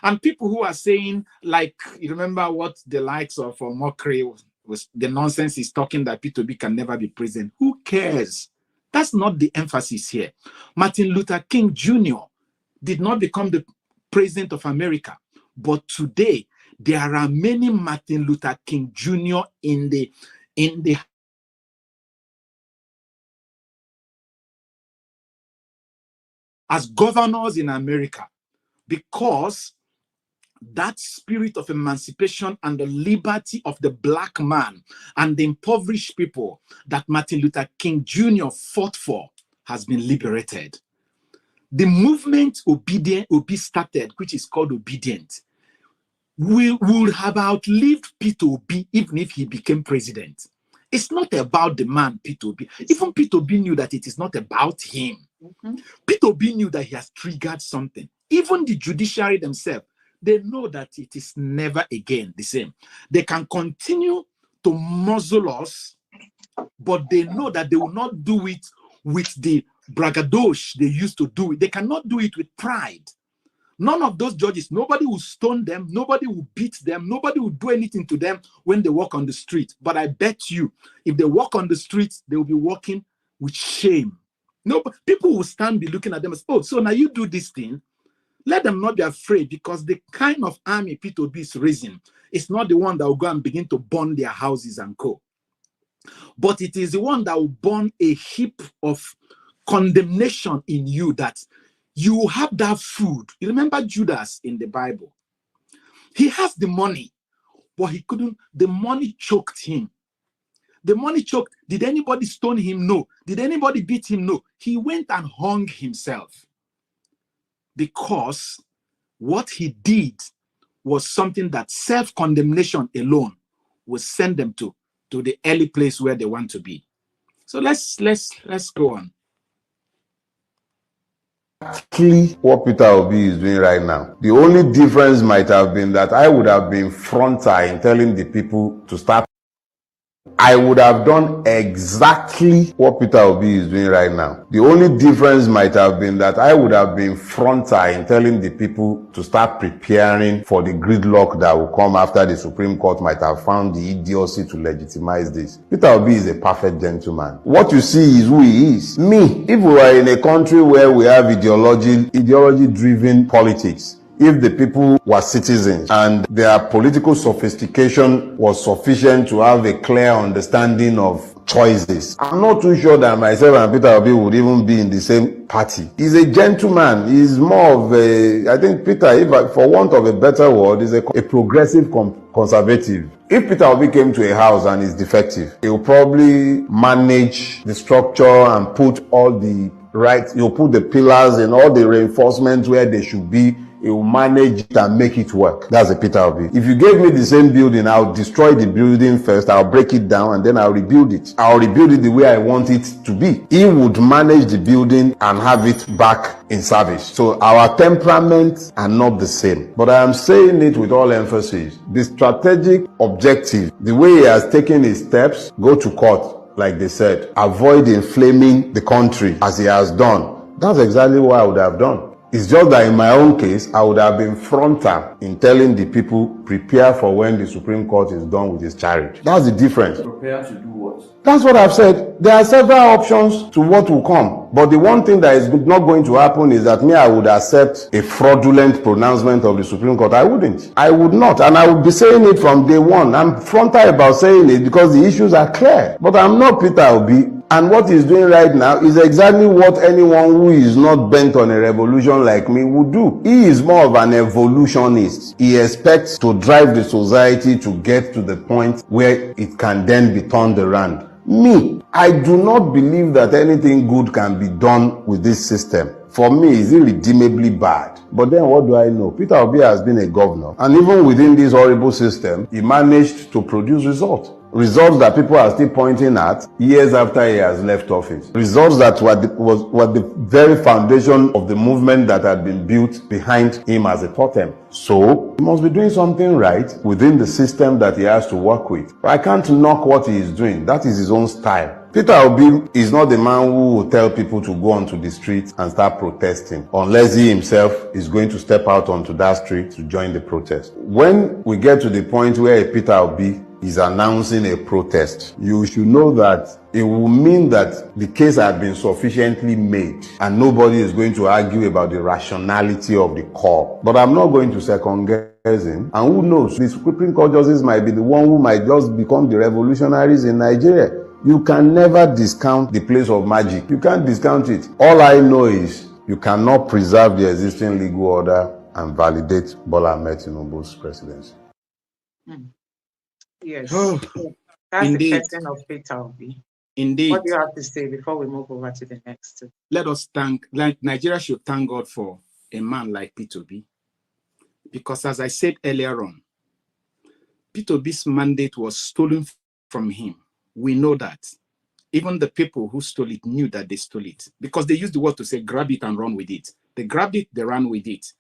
And people who are saying, like, you remember what the likes of Mockery was the nonsense he's talking that P2B can never be president. Who cares? That's not the emphasis here. Martin Luther King Jr. did not become the president of America, but today there are many Martin Luther King Jr. in the as governors in America, because that spirit of emancipation and the liberty of the black man and the impoverished people that Martin Luther King Jr. fought for has been liberated. The movement Obi started, which is called Obedient, would have outlived P2B even if he became president. It's not about the man P2B. Even P2B knew that it is not about him. P2B knew that he has triggered something. Even the judiciary themselves, they know that it is never again the same. They can continue to muzzle us, but they know that they will not do it with the braggadocio they used to do it. They cannot do it with pride. None of those judges, nobody will stone them, nobody will beat them, nobody will do anything to them when they walk on the street. But I bet you, if they walk on the streets, they will be walking with shame. No, people will stand be looking at them as, oh, so now you do this thing. Let them not be afraid, because the kind of army P2B is raising is not the one that will go and begin to burn their houses and co. But it is the one that will burn a heap of condemnation in you, that you have that food. You remember Judas in the Bible? He has the money, but he couldn't, the money choked him. The money choked. Did anybody stone him? No. Did anybody beat him? No. He went and hung himself, because what he did was something that self-condemnation alone will send them to the early place where they want to be. So let's go on. Exactly what Peter Obi is doing right now. The only difference might have been that I would have been frontal in telling the people to start. I would have done exactly what Peter Obi is doing right now. The only difference might have been that I would have been frontal in telling the people to start preparing for the gridlock that will come after the Supreme Court might have found the idiocy to legitimize this. Peter Obi is a perfect gentleman. What you see is who he is. Me, if we were in a country where we have ideology-driven politics, if the people were citizens and their political sophistication was sufficient to have a clear understanding of choices, I'm not too sure that myself and Peter Obi would even be in the same party. He's a gentleman. He's more of a, I think Peter, if for want of a better word, is a progressive conservative. If Peter Obi came to a house and is defective, he will probably manage the structure and put all the right, he'll put the pillars and all the reinforcements where they should be. He will manage it and make it work. That's a Peter Obi. If you gave me the same building, I'll destroy the building first, I'll break it down, and then I'll rebuild it. I'll rebuild it the way I want it to be. He would manage the building and have it back in service. So our temperaments are not the same. But I am saying it with all emphasis. The strategic objective, the way he has taken his steps, go to court, like they said, avoid inflaming the country as he has done. That's exactly what I would have done. It's just that in my own case, I would have been frontal in telling the people, prepare for when the Supreme Court is done with its charge. That's the difference. Prepare to do what? That's what I've said. There are several options to what will come. But the one thing that is not going to happen is that I would accept a fraudulent pronouncement of the Supreme Court. I wouldn't. I would not. And I would be saying it from day one. I'm frontal about saying it because the issues are clear. But I'm not Peter Obi. And what he's doing right now is exactly what anyone who is not bent on a revolution like me would do. He is more of an evolutionist. He expects to drive the society to get to the point where it can then be turned around. Me, I do not believe that anything good can be done with this system. For me, it's irredeemably bad. But then what do I know? Peter Obi has been a governor. And even within this horrible system, he managed to produce results. Results that people are still pointing at years after he has left office. Results that were the very foundation of the movement that had been built behind him as a totem. So, he must be doing something right within the system that he has to work with. I can't knock what he is doing. That is his own style. Peter Obi is not the man who will tell people to go onto the streets and start protesting unless he himself is going to step out onto that street to join the protest. When we get to the point where Peter Obi is announcing a protest, you should know that it will mean that the case had been sufficiently made and nobody is going to argue about the rationality of the call. But I'm not going to second guess him. And who knows, the Supreme Court justices might be the one who might just become the revolutionaries in Nigeria. You can never discount the place of magic. You can't discount it. All I know is you cannot preserve the existing legal order and validate Bola Ahmed Tinubu's presidency. Yes. Oh, That's indeed. the question of Peter Obi. Indeed. What do you have to say before we move over to the next? Let us thank, like Nigeria should thank God for a man like Peter Obi. Because as I said earlier on, Peter Obi's mandate was stolen from him. We know that. Even the people who stole it knew that they stole it. Because they used the word to say, grab it and run with it. They grabbed it, they ran with it.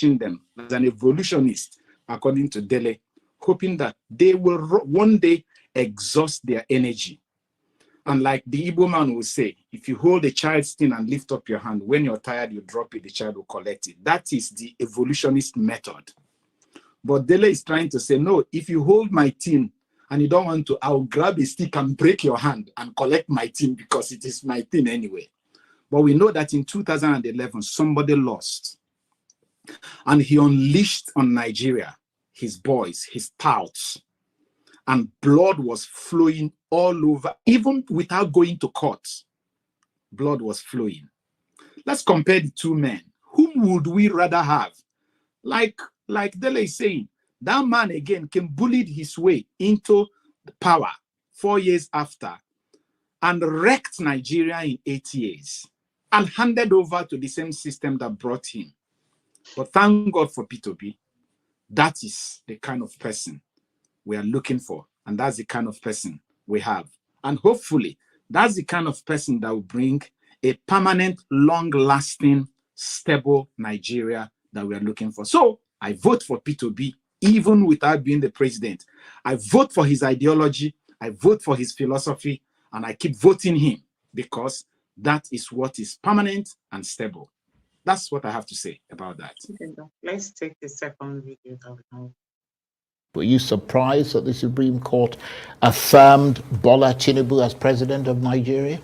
And them as an evolutionist, according to Dele, hoping that they will one day exhaust their energy. And like the Igbo man will say, if you hold a child's tin and lift up your hand, when you're tired, you drop it, the child will collect it. That is the evolutionist method. But Dele is trying to say, no, if you hold my tin and you don't want to, I'll grab a stick and break your hand and collect my tin because it is my tin anyway. But we know that in 2011, somebody lost. And he unleashed on Nigeria his boys, his touts, and blood was flowing all over, even without going to court. Blood was flowing. Let's compare the two men. Whom would we rather have? Like Dele is saying, that man again can bully his way into power 4 years after and wrecked Nigeria in 8 years and handed over to the same system that brought him. But thank God for Peter Obi. That is the kind of person we are looking for. And that's the kind of person we have. And hopefully, that's the kind of person that will bring a permanent, long-lasting, stable Nigeria that we are looking for. So I vote for Peter Obi, even without being the president. I vote for his ideology. I vote for his philosophy. And I keep voting him because that is what is permanent and stable. That's what I have to say about that. Let's take the second video that we know. Were you surprised that the Supreme Court affirmed Bola Tinubu as president of Nigeria?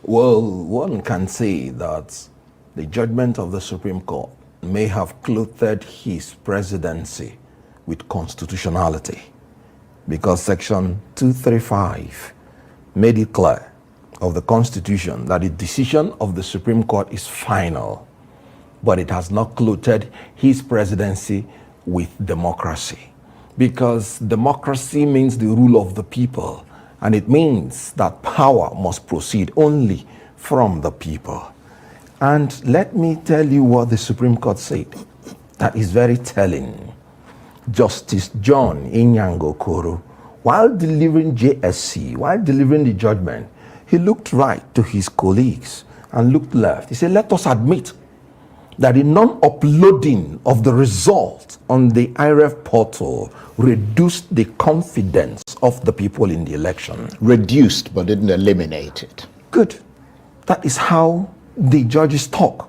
Well, one can say that the judgment of the Supreme Court may have clothed his presidency with constitutionality because Section 235 made it clear of the Constitution that the decision of the Supreme Court is final, but it has not clothed his presidency with democracy. Because democracy means the rule of the people, and it means that power must proceed only from the people. And let me tell you what the Supreme Court said. That is very telling. Justice John Inyango Koro, while delivering JSC, while delivering the judgment, he looked right to his colleagues and looked left. He said, let us admit that the non-uploading of the result on the IREF portal reduced the confidence of the people in the election. Reduced, but didn't eliminate it. Good. That is how the judges talk.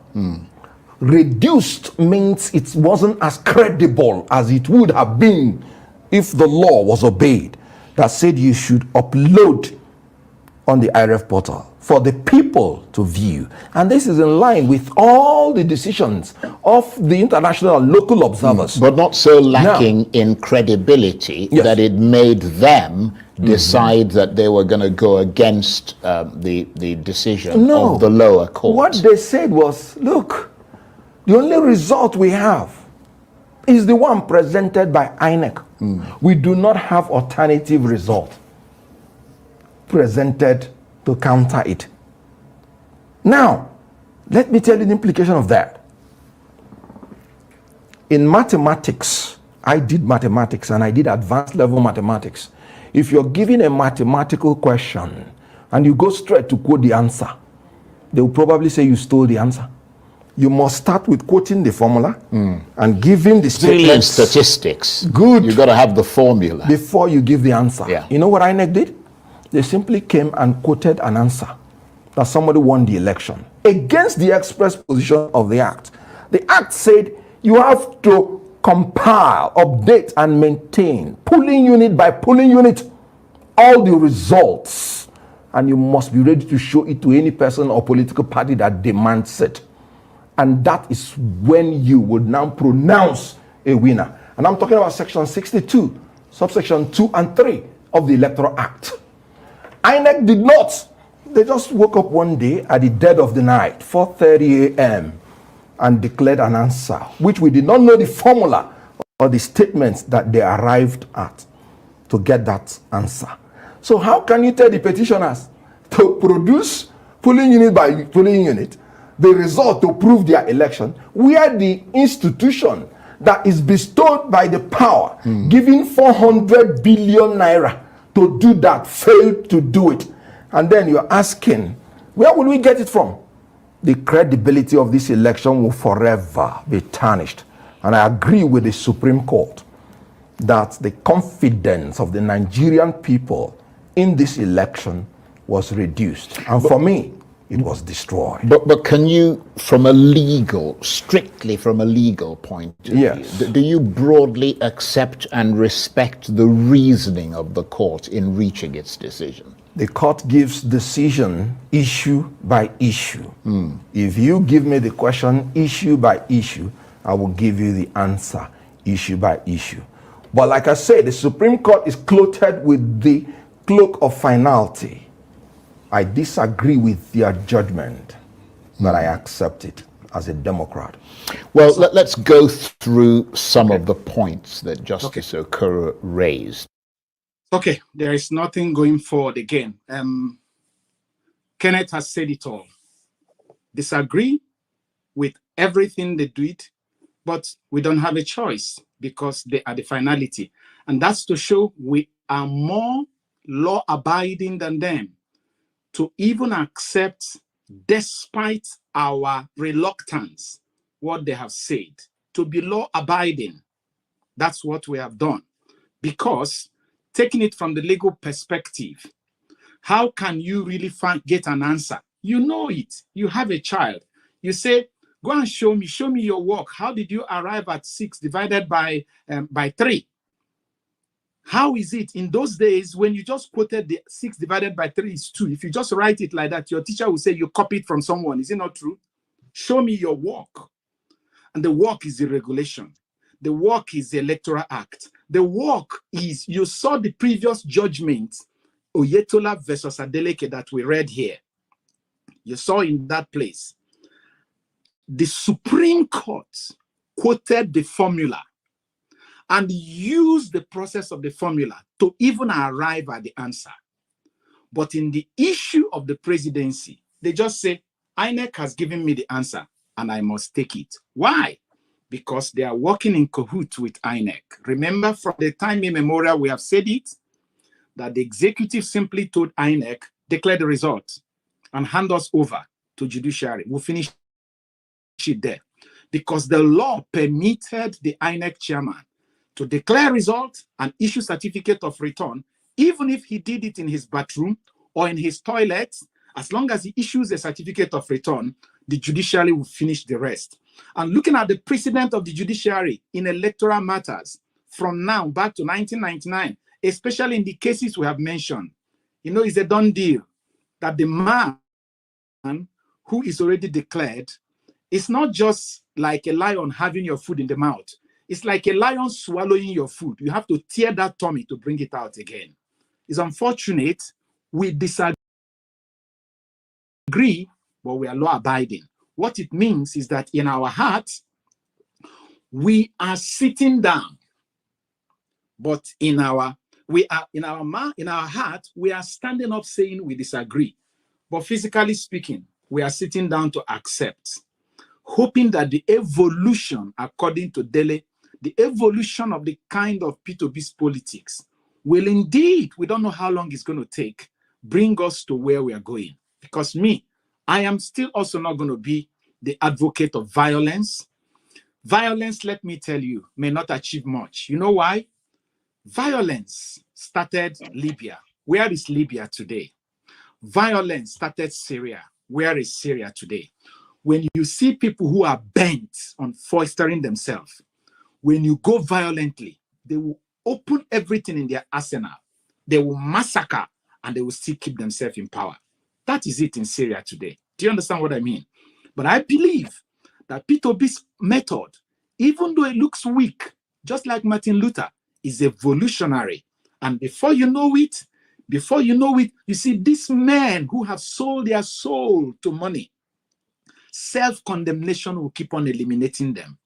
Reduced means it wasn't as credible as it would have been if the law was obeyed that said you should upload on the IRF portal for the people to view. And this is in line with all the decisions of the international and local observers. But not so lacking in credibility that it made them decide that they were going to go against the decision of the lower court. What they said was, look, the only result we have is the one presented by INEC. We do not have alternative result presented to counter it. Now, let me tell you the implication of that. In mathematics, I did mathematics and I did advanced level mathematics. If you're given a mathematical question and you go straight to quote the answer, they will probably say you stole the answer. You must start with quoting the formula and giving the statements. Statistics. Good. You got to have the formula before you give the answer. Yeah. You know what INEC did? They simply came and quoted an answer that somebody won the election against the express position of the Act. The Act said you have to compile, update, and maintain, polling unit by polling unit, all the results, and you must be ready to show it to any person or political party that demands it. And that is when you would now pronounce a winner. And I'm talking about section 62, subsection 2 and 3 of the Electoral Act. INEC did not. They just woke up one day at the dead of the night, 4:30 a.m., and declared an answer, which we did not know the formula or the statements that they arrived at to get that answer. So how can you tell the petitioners to produce polling unit by polling unit the result to prove their election, where the institution that is bestowed by the power, giving 400 billion naira to do that, failed to do it? And then you're asking, where will we get it from? The credibility of this election will forever be tarnished. And I agree with the Supreme Court that the confidence of the Nigerian people in this election was reduced. And for me, it was destroyed. But can you, from a legal, strictly from a legal point of view, do you broadly accept and respect the reasoning of the court in reaching its decision? The court gives decision issue by issue. If you give me the question issue by issue, I will give you the answer issue by issue. But like I said, the Supreme Court is clothed with the cloak of finality. I disagree with their judgment, but I accept it as a Democrat. Well, let's go through some of the points that Justice Okoro raised. Okay, there is nothing going forward again. Kenneth has said it all. Disagree with everything they did, but we don't have a choice because they are the finality. And that's to show we are more law-abiding than them, to even accept, despite our reluctance, what they have said, to be law-abiding. That's what we have done. Because taking it from the legal perspective, how can you really get an answer? You know it. You have a child. You say, go and show me your work. How did you arrive at 6 divided by 3? How is it in those days when you just quoted the 6 divided by 3 is 2? If you just write it like that, your teacher will say you copied from someone. Is it not true? Show me your work. And the work is the regulation. The work is the Electoral Act. The work is, you saw the previous judgment, Oyetola versus Adeleke, that we read here. You saw in that place. The Supreme Court quoted the formula and used the process of the formula to even arrive at the answer. But in the issue of the presidency, they just say, INEC has given me the answer and I must take it. Why? Because they are working in cahoots with INEC. Remember, from the time immemorial, we have said it, that the executive simply told INEC, declare the result and hand us over to Judiciary. We'll finish it there. Because the law permitted the INEC chairman to declare result and issue certificate of return, even if he did it in his bathroom or in his toilet. As long as he issues a certificate of return, the judiciary will finish the rest. And looking at the precedent of the judiciary in electoral matters from now back to 1999, especially in the cases we have mentioned, it's a done deal that the man who is already declared is not just like a lion having your food in the mouth. It's like a lion swallowing your food. You have to tear that tummy to bring it out again. It's unfortunate. We disagree, but we are law-abiding. What it means is that in our hearts, we are sitting down, but in our heart, we are standing up saying we disagree. But physically speaking, we are sitting down to accept, hoping that the evolution, according to Dele, the evolution of the kind of P2B's politics will indeed, we don't know how long it's going to take, bring us to where we are going. Because I am still also not going to be the advocate of violence. Violence, let me tell you, may not achieve much. You know why? Violence started Libya. Where is Libya today? Violence started Syria. Where is Syria today? When you see people who are bent on foistering themselves, when you go violently, they will open everything in their arsenal. They will massacre and they will still keep themselves in power. That is it in Syria today. Do you understand what I mean? But I believe that P2B's method, even though it looks weak, just like Martin Luther, is evolutionary. And before you know it, you see these men who have sold their soul to money, self-condemnation will keep on eliminating them.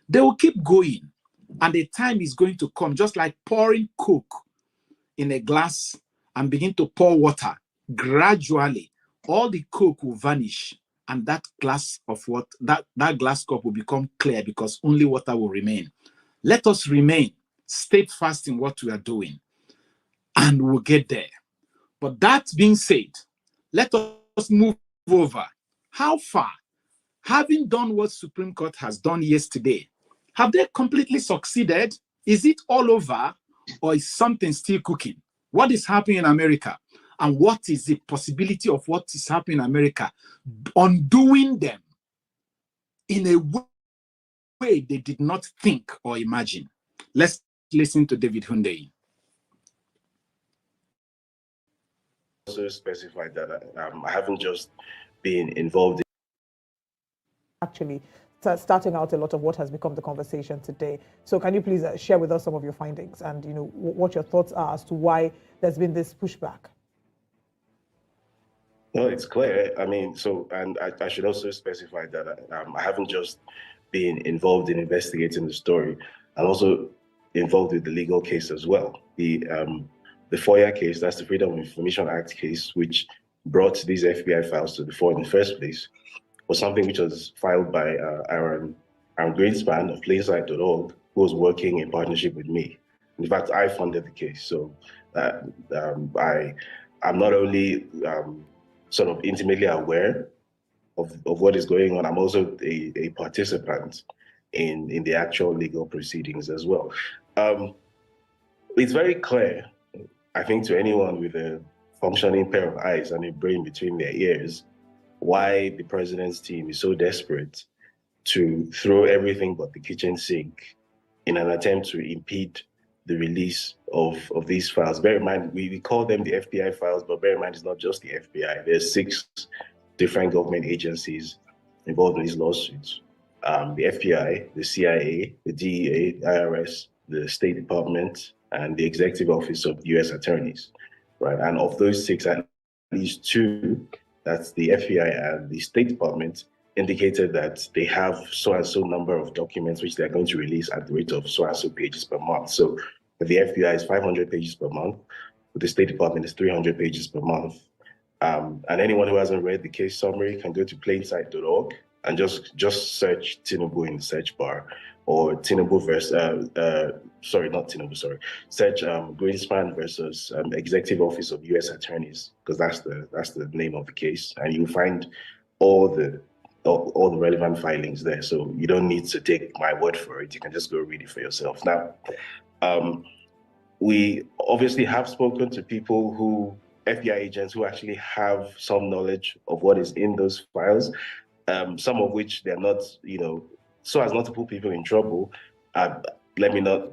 They will keep going. And the time is going to come, just like pouring Coke in a glass and begin to pour water. Gradually, all the Coke will vanish. And that glass of water, that glass cup will become clear because only water will remain. Let us remain steadfast in what we are doing. And we'll get there. But that being said, let us move over. How far? Having done what Supreme Court has done yesterday, have they completely succeeded? Is it all over, or is something still cooking? What is happening in America? And what is the possibility of what is happening in America undoing them in a way they did not think or imagine? Let's listen to David Hundeyin. Also specified that I haven't just been involved in actually starting out a lot of what has become the conversation today. So can you please share with us some of your findings and what your thoughts are as to why there's been this pushback? No, it's clear. I mean, and I should also specify that I haven't just been involved in investigating the story. I'm also involved with the legal case as well. The FOIA case, that's the Freedom of Information Act case, which brought these FBI files to the fore in the first place, was something which was filed by Aaron Greenspan of Plainsight.org, who was working in partnership with me. In fact, I funded the case. So I'm not only sort of intimately aware of what is going on, I'm also a participant in the actual legal proceedings as well. It's very clear, I think, to anyone with a functioning pair of eyes and a brain between their ears, why the president's team is so desperate to throw everything but the kitchen sink in an attempt to impede the release of these files. Bear in mind, we call them the FBI files, but bear in mind, it's not just the FBI. There's 6 different government agencies involved in these lawsuits. The FBI, the CIA, the DEA, the IRS, the State Department, and the Executive Office of U.S. Attorneys, right? And of those 6, at least 2, that's the FBI and the State Department, indicated that they have so-and-so number of documents which they're going to release at the rate of so-and-so pages per month. So the FBI is 500 pages per month, the State Department is 300 pages per month. And anyone who hasn't read the case summary can go to plainsight.org and just search Tinubu in the search bar, or Tinubu versus, search Greenspan versus Executive Office of U.S. Attorneys, because that's the name of the case, and you'll find all the relevant filings there. So you don't need to take my word for it. You can just go read it for yourself. Now, we obviously have spoken to people FBI agents who actually have some knowledge of what is in those files, some of which they're not, so as not to put people in trouble, let me not,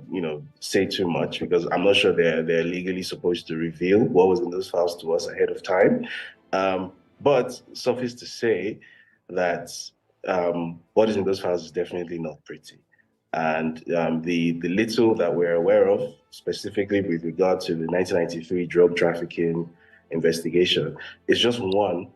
say too much, because I'm not sure they're legally supposed to reveal what was in those files to us ahead of time. But suffice to say that what is in those files is definitely not pretty. And the little that we're aware of, specifically with regard to the 1993 drug trafficking investigation, is just one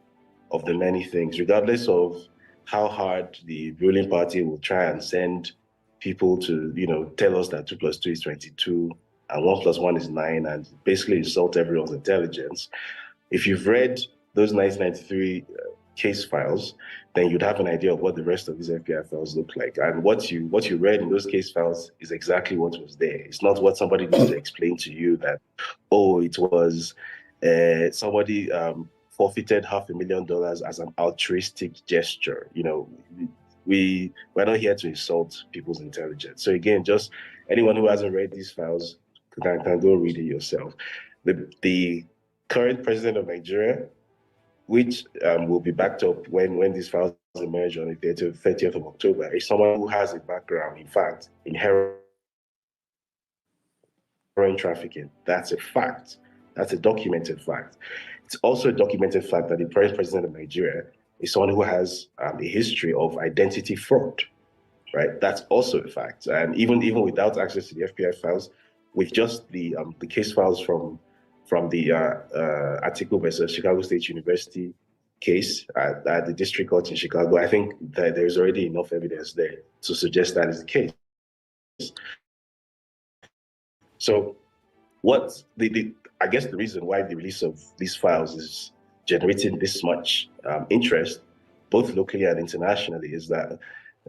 of the many things, regardless of how hard the ruling party will try and send people to, tell us that 2 + 2 is 22 and 1 + 1 is 9, and basically insult everyone's intelligence. If you've read those 1993 case files, then you'd have an idea of what the rest of these FBI files look like. And what you read in those case files is exactly what was there. It's not what somebody needs to explain to you that, oh, it was somebody forfeited $500,000 as an altruistic gesture. We're not here to insult people's intelligence. So again, just anyone who hasn't read these files can go read it yourself. The current president of Nigeria, which will be backed up when these files emerge on the 30th of October, is someone who has a background, in fact, in heroin trafficking. That's a fact. That's a documented fact. It's also a documented fact that the current president of Nigeria is someone who has a history of identity fraud, right? That's also a fact. And even without access to the FBI files, with just the case files from the article versus Chicago State University case at the district court in Chicago, I think that there's already enough evidence there to suggest that is the case. So I guess the reason why the release of these files is generating this much interest, both locally and internationally, is that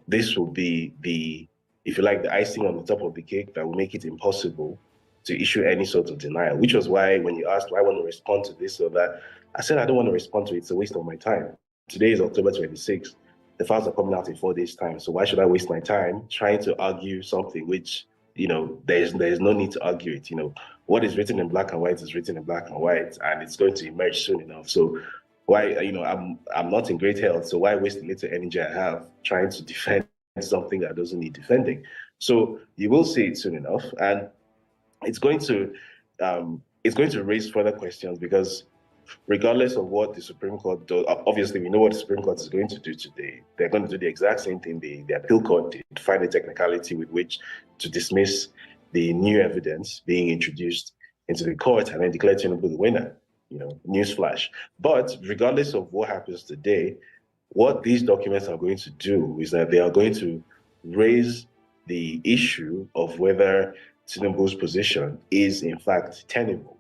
this will be the, if you like, the icing on the top of the cake that will make it impossible to issue any sort of denial, which was why when you asked, do I want to respond to this or that, I said, I don't want to respond to it. It's a waste of my time. Today is October 26th. The files are coming out in 4 days' time. So why should I waste my time trying to argue something which, there's no need to argue it. What is written in black and white is written in black and white, and it's going to emerge soon enough. So why, I'm not in great health, so why waste the little energy I have trying to defend something that doesn't need defending? So you will see it soon enough, and it's going to raise further questions, because regardless of what the Supreme Court does, obviously we know what the Supreme Court is going to do today. They're going to do the exact same thing the appeal court did, find a technicality with which to dismiss the new evidence being introduced into the court and then declare Tinubu the winner. Newsflash. But regardless of what happens today, what these documents are going to do is that they are going to raise the issue of whether Tinubu's position is in fact tenable,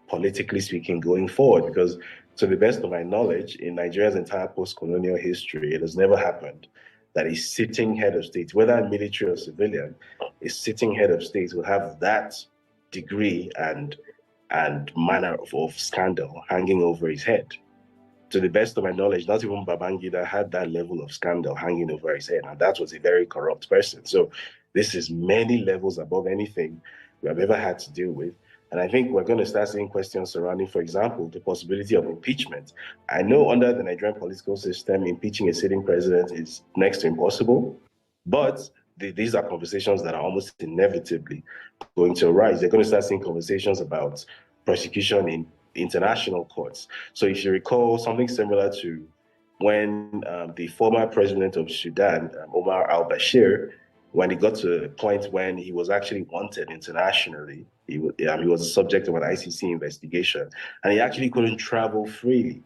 politically speaking, going forward. Because to the best of my knowledge, in Nigeria's entire post-colonial history, it has never happened that a sitting head of state, whether military or civilian, a sitting head of state will have that degree and manner of scandal hanging over his head. To the best of my knowledge, not even Babangida had that level of scandal hanging over his head, and that was a very corrupt person. So this is many levels above anything we have ever had to deal with. And I think we're going to start seeing questions surrounding, for example, the possibility of impeachment. I know under the Nigerian political system, impeaching a sitting president is next to impossible, but these are conversations that are almost inevitably going to arise. They're going to start seeing conversations about prosecution in international courts. So if you recall, something similar to when the former president of Sudan, Omar al-Bashir, when he got to a point when he was actually wanted internationally, he was a subject of an ICC investigation, and he actually couldn't travel freely.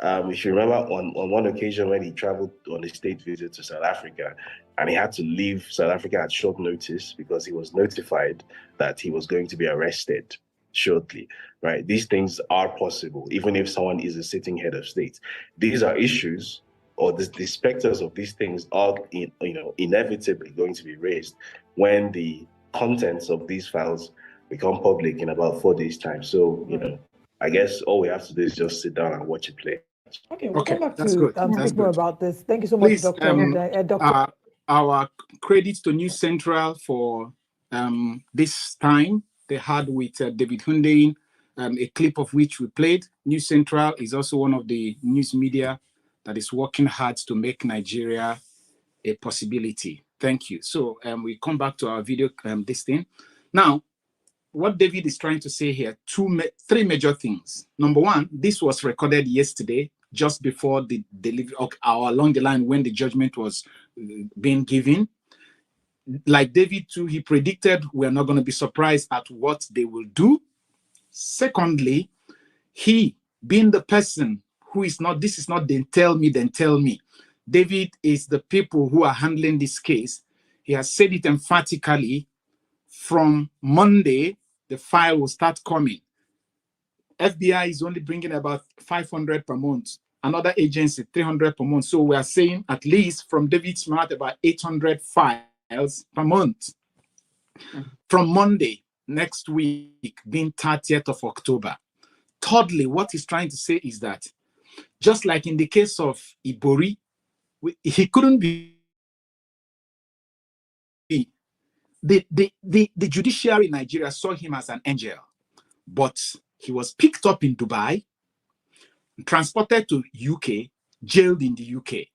If you remember, on one occasion when he traveled on a state visit to South Africa, and he had to leave South Africa at short notice because he was notified that he was going to be arrested shortly, right? These things are possible, even if someone is a sitting head of state. These are issues, or the specters of these things are, inevitably going to be raised when the contents of these files become public in about 4 days' time. So, I guess all we have to do is just sit down and watch it play. Okay, we'll come back that's to good. speak more about this. Thank you so much, Please, Dr. Our credits to News Central for this time they had with David Hundeyin, a clip of which we played. News Central is also one of the news media that is working hard to make Nigeria a possibility. Thank you. So we come back to our video this thing. Now, what David is trying to say here, three major things. Number one, this was recorded yesterday, just before the delivery, or along the line when the judgment was being given. Like David too, he predicted we're not going to be surprised at what they will do. Secondly, he being the person who is not, this is not then tell me. David is the people who are handling this case. He has said it emphatically. From Monday, the file will start coming. FBI is only bringing about 500 per month. Another agency, 300 per month. So we are saying at least from David's mouth about 800 files per month. From Monday, next week, being 30th of October. Thirdly, what he's trying to say is that just like in the case of Ibori, he couldn't be the judiciary in Nigeria saw him as an angel, but he was picked up in Dubai, transported to UK, jailed in the UK.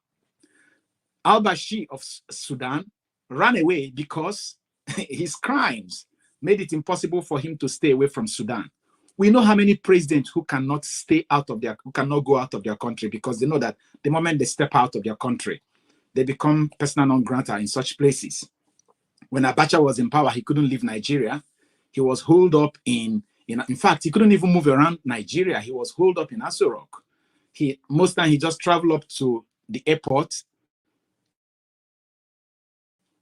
Al-Bashir of Sudan ran away because his crimes made it impossible for him to stay away from Sudan. We know how many presidents who cannot go out of their country because they know that the moment they step out of their country, they become persona non grata in such places. When Abacha was in power, he couldn't leave Nigeria. He was holed up in fact, he couldn't even move around Nigeria. He was holed up in Aso Rock. Most time he just traveled up to the airport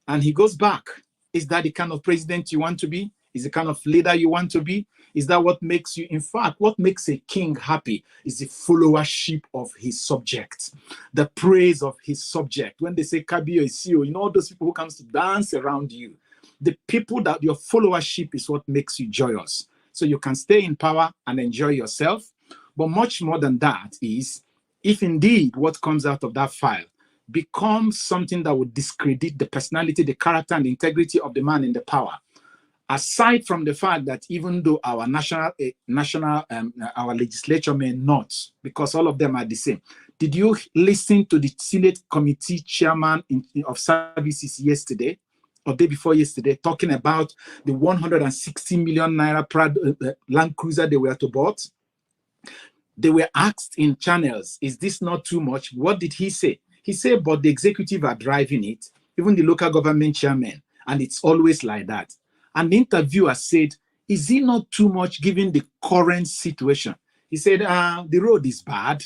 and he goes back. Is that the kind of president you want to be? Is the kind of leader you want to be? Is that what makes you? In fact, what makes a king happy is the followership of his subject, the praise of his subject. When they say Kabio is CEO, you know, all those people who comes to dance around you, the people that your followership is what makes you joyous. So you can stay in power and enjoy yourself. But much more than that is, if indeed what comes out of that file becomes something that would discredit the personality, the character, and the integrity of the man in the power, aside from the fact that even though our our legislature may not, because all of them are the same. Did you listen to the Senate Committee Chairman of Services yesterday, or day before yesterday, talking about the 160 million naira Land Cruiser they were to bought? They were asked in channels, is this not too much? What did he say? He said, but the executive are driving it, even the local government chairman, and it's always like that. And the interviewer said, is it not too much given the current situation? He said, the road is bad.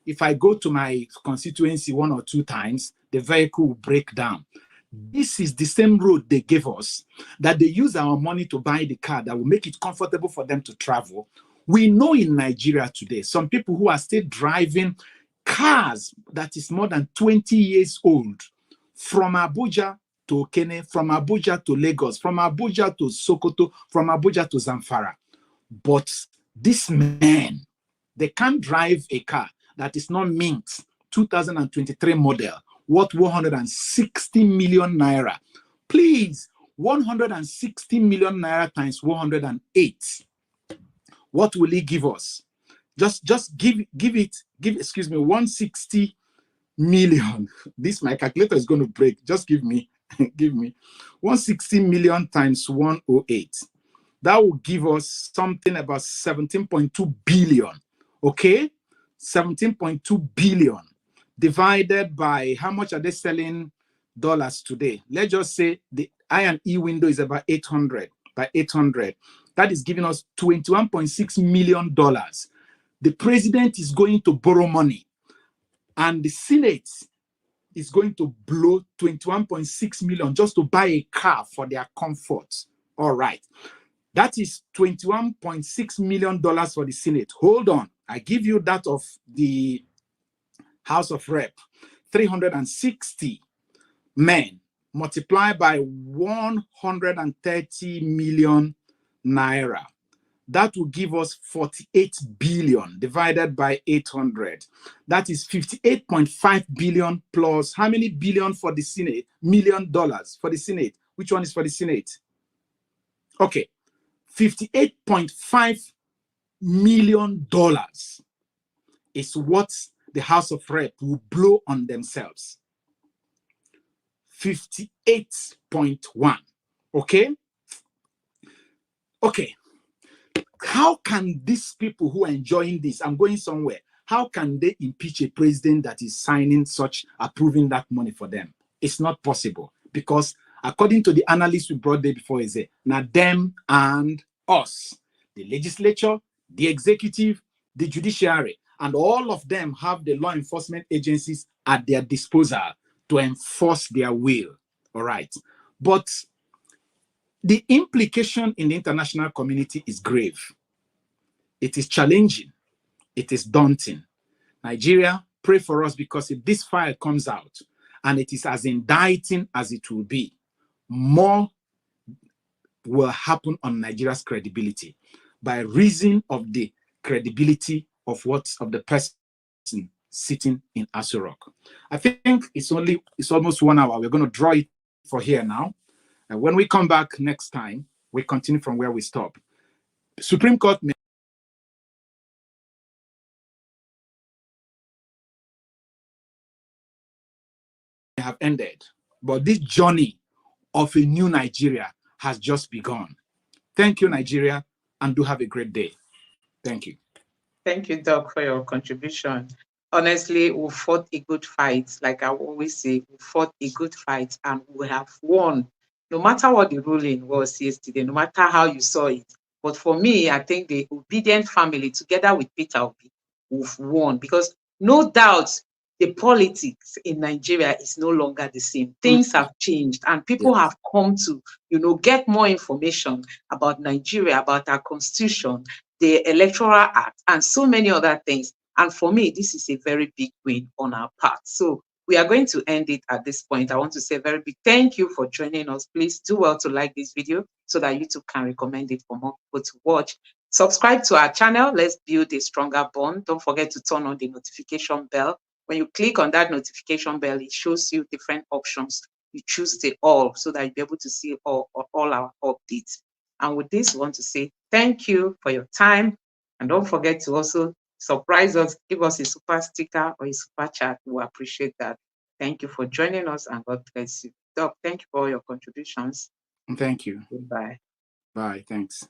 If I go to my constituency 1 or 2 times, the vehicle will break down. This is the same road they gave us, that they use our money to buy the car that will make it comfortable for them to travel. We know in Nigeria today, some people who are still driving cars that is more than 20 years old, from Abuja to Okene, from Abuja to Lagos, from Abuja to Sokoto, from Abuja to Zamfara. But these men, they can't drive a car that is not mint 2023 model, worth 160 million naira. Please, 160 million naira times 108. What will he give us? Just give 160 million. This, my calculator is going to break. Just give me 160 million times 108. That will give us something about 17.2 billion. Okay? 17.2 billion divided by how much are they selling dollars today? Let's just say the I&E window is about 800 by 800. That is giving us $21.6 million. The president is going to borrow money, and the Senate is going to blow 21.6 million just to buy a car for their comfort. All right. That is $21.6 million for the Senate. Hold on. I give you that of the House of Rep. 360 men multiplied by 130 million naira. That will give us 48 billion divided by 800. That is 58.5 billion plus how many billion for the Senate? $1 million for the Senate. Which one is for the Senate? Okay. $58.5 million is what the House of Rep will blow on themselves. 58.1. Okay? Okay. How can these people who are enjoying this, I'm going somewhere, how can they impeach a president that is signing such, approving that money for them? It's not possible, because according to the analyst we brought there before, is now them and us, the legislature, the executive, the judiciary, and all of them have the law enforcement agencies at their disposal to enforce their will. All right. But the implication in the international community is grave. It is challenging. It is daunting. Nigeria, pray for us, because if this file comes out and it is as indicting as it will be, more will happen on Nigeria's credibility by reason of the credibility of the person sitting in Aso Rock. I think it's almost 1 hour. We're going to draw it for here now. And when we come back next time, we continue from where we stop. Supreme Court may have ended, but this journey of a new Nigeria has just begun. Thank you, Nigeria, and do have a great day. Thank you. Thank you, Doc, for your contribution. Honestly, we fought a good fight. Like I always say, we fought a good fight and we have won. No matter what the ruling was yesterday, no matter how you saw it. But for me, I think the obedient family, together with Peter Obi, we've won, because no doubt the politics in Nigeria is no longer the same. Things have changed and people have come to, get more information about Nigeria, about our constitution, the Electoral Act, and so many other things. And for me, this is a very big win on our part. So we are going to end it at this point. I want to say a very big thank you for joining us. Please do well to like this video so that YouTube can recommend it for more people to watch. Subscribe to our channel. Let's build a stronger bond. Don't forget to turn on the notification bell. When you click on that notification bell, it shows you different options. You choose the all so that you'll be able to see all our updates. And with this, we want to say thank you for your time. And don't forget to also surprise us, give us a super sticker or a super chat. We appreciate that. Thank you for joining us, and God bless you. Doc, thank you for all your contributions. Thank you. Goodbye. Bye. Thanks.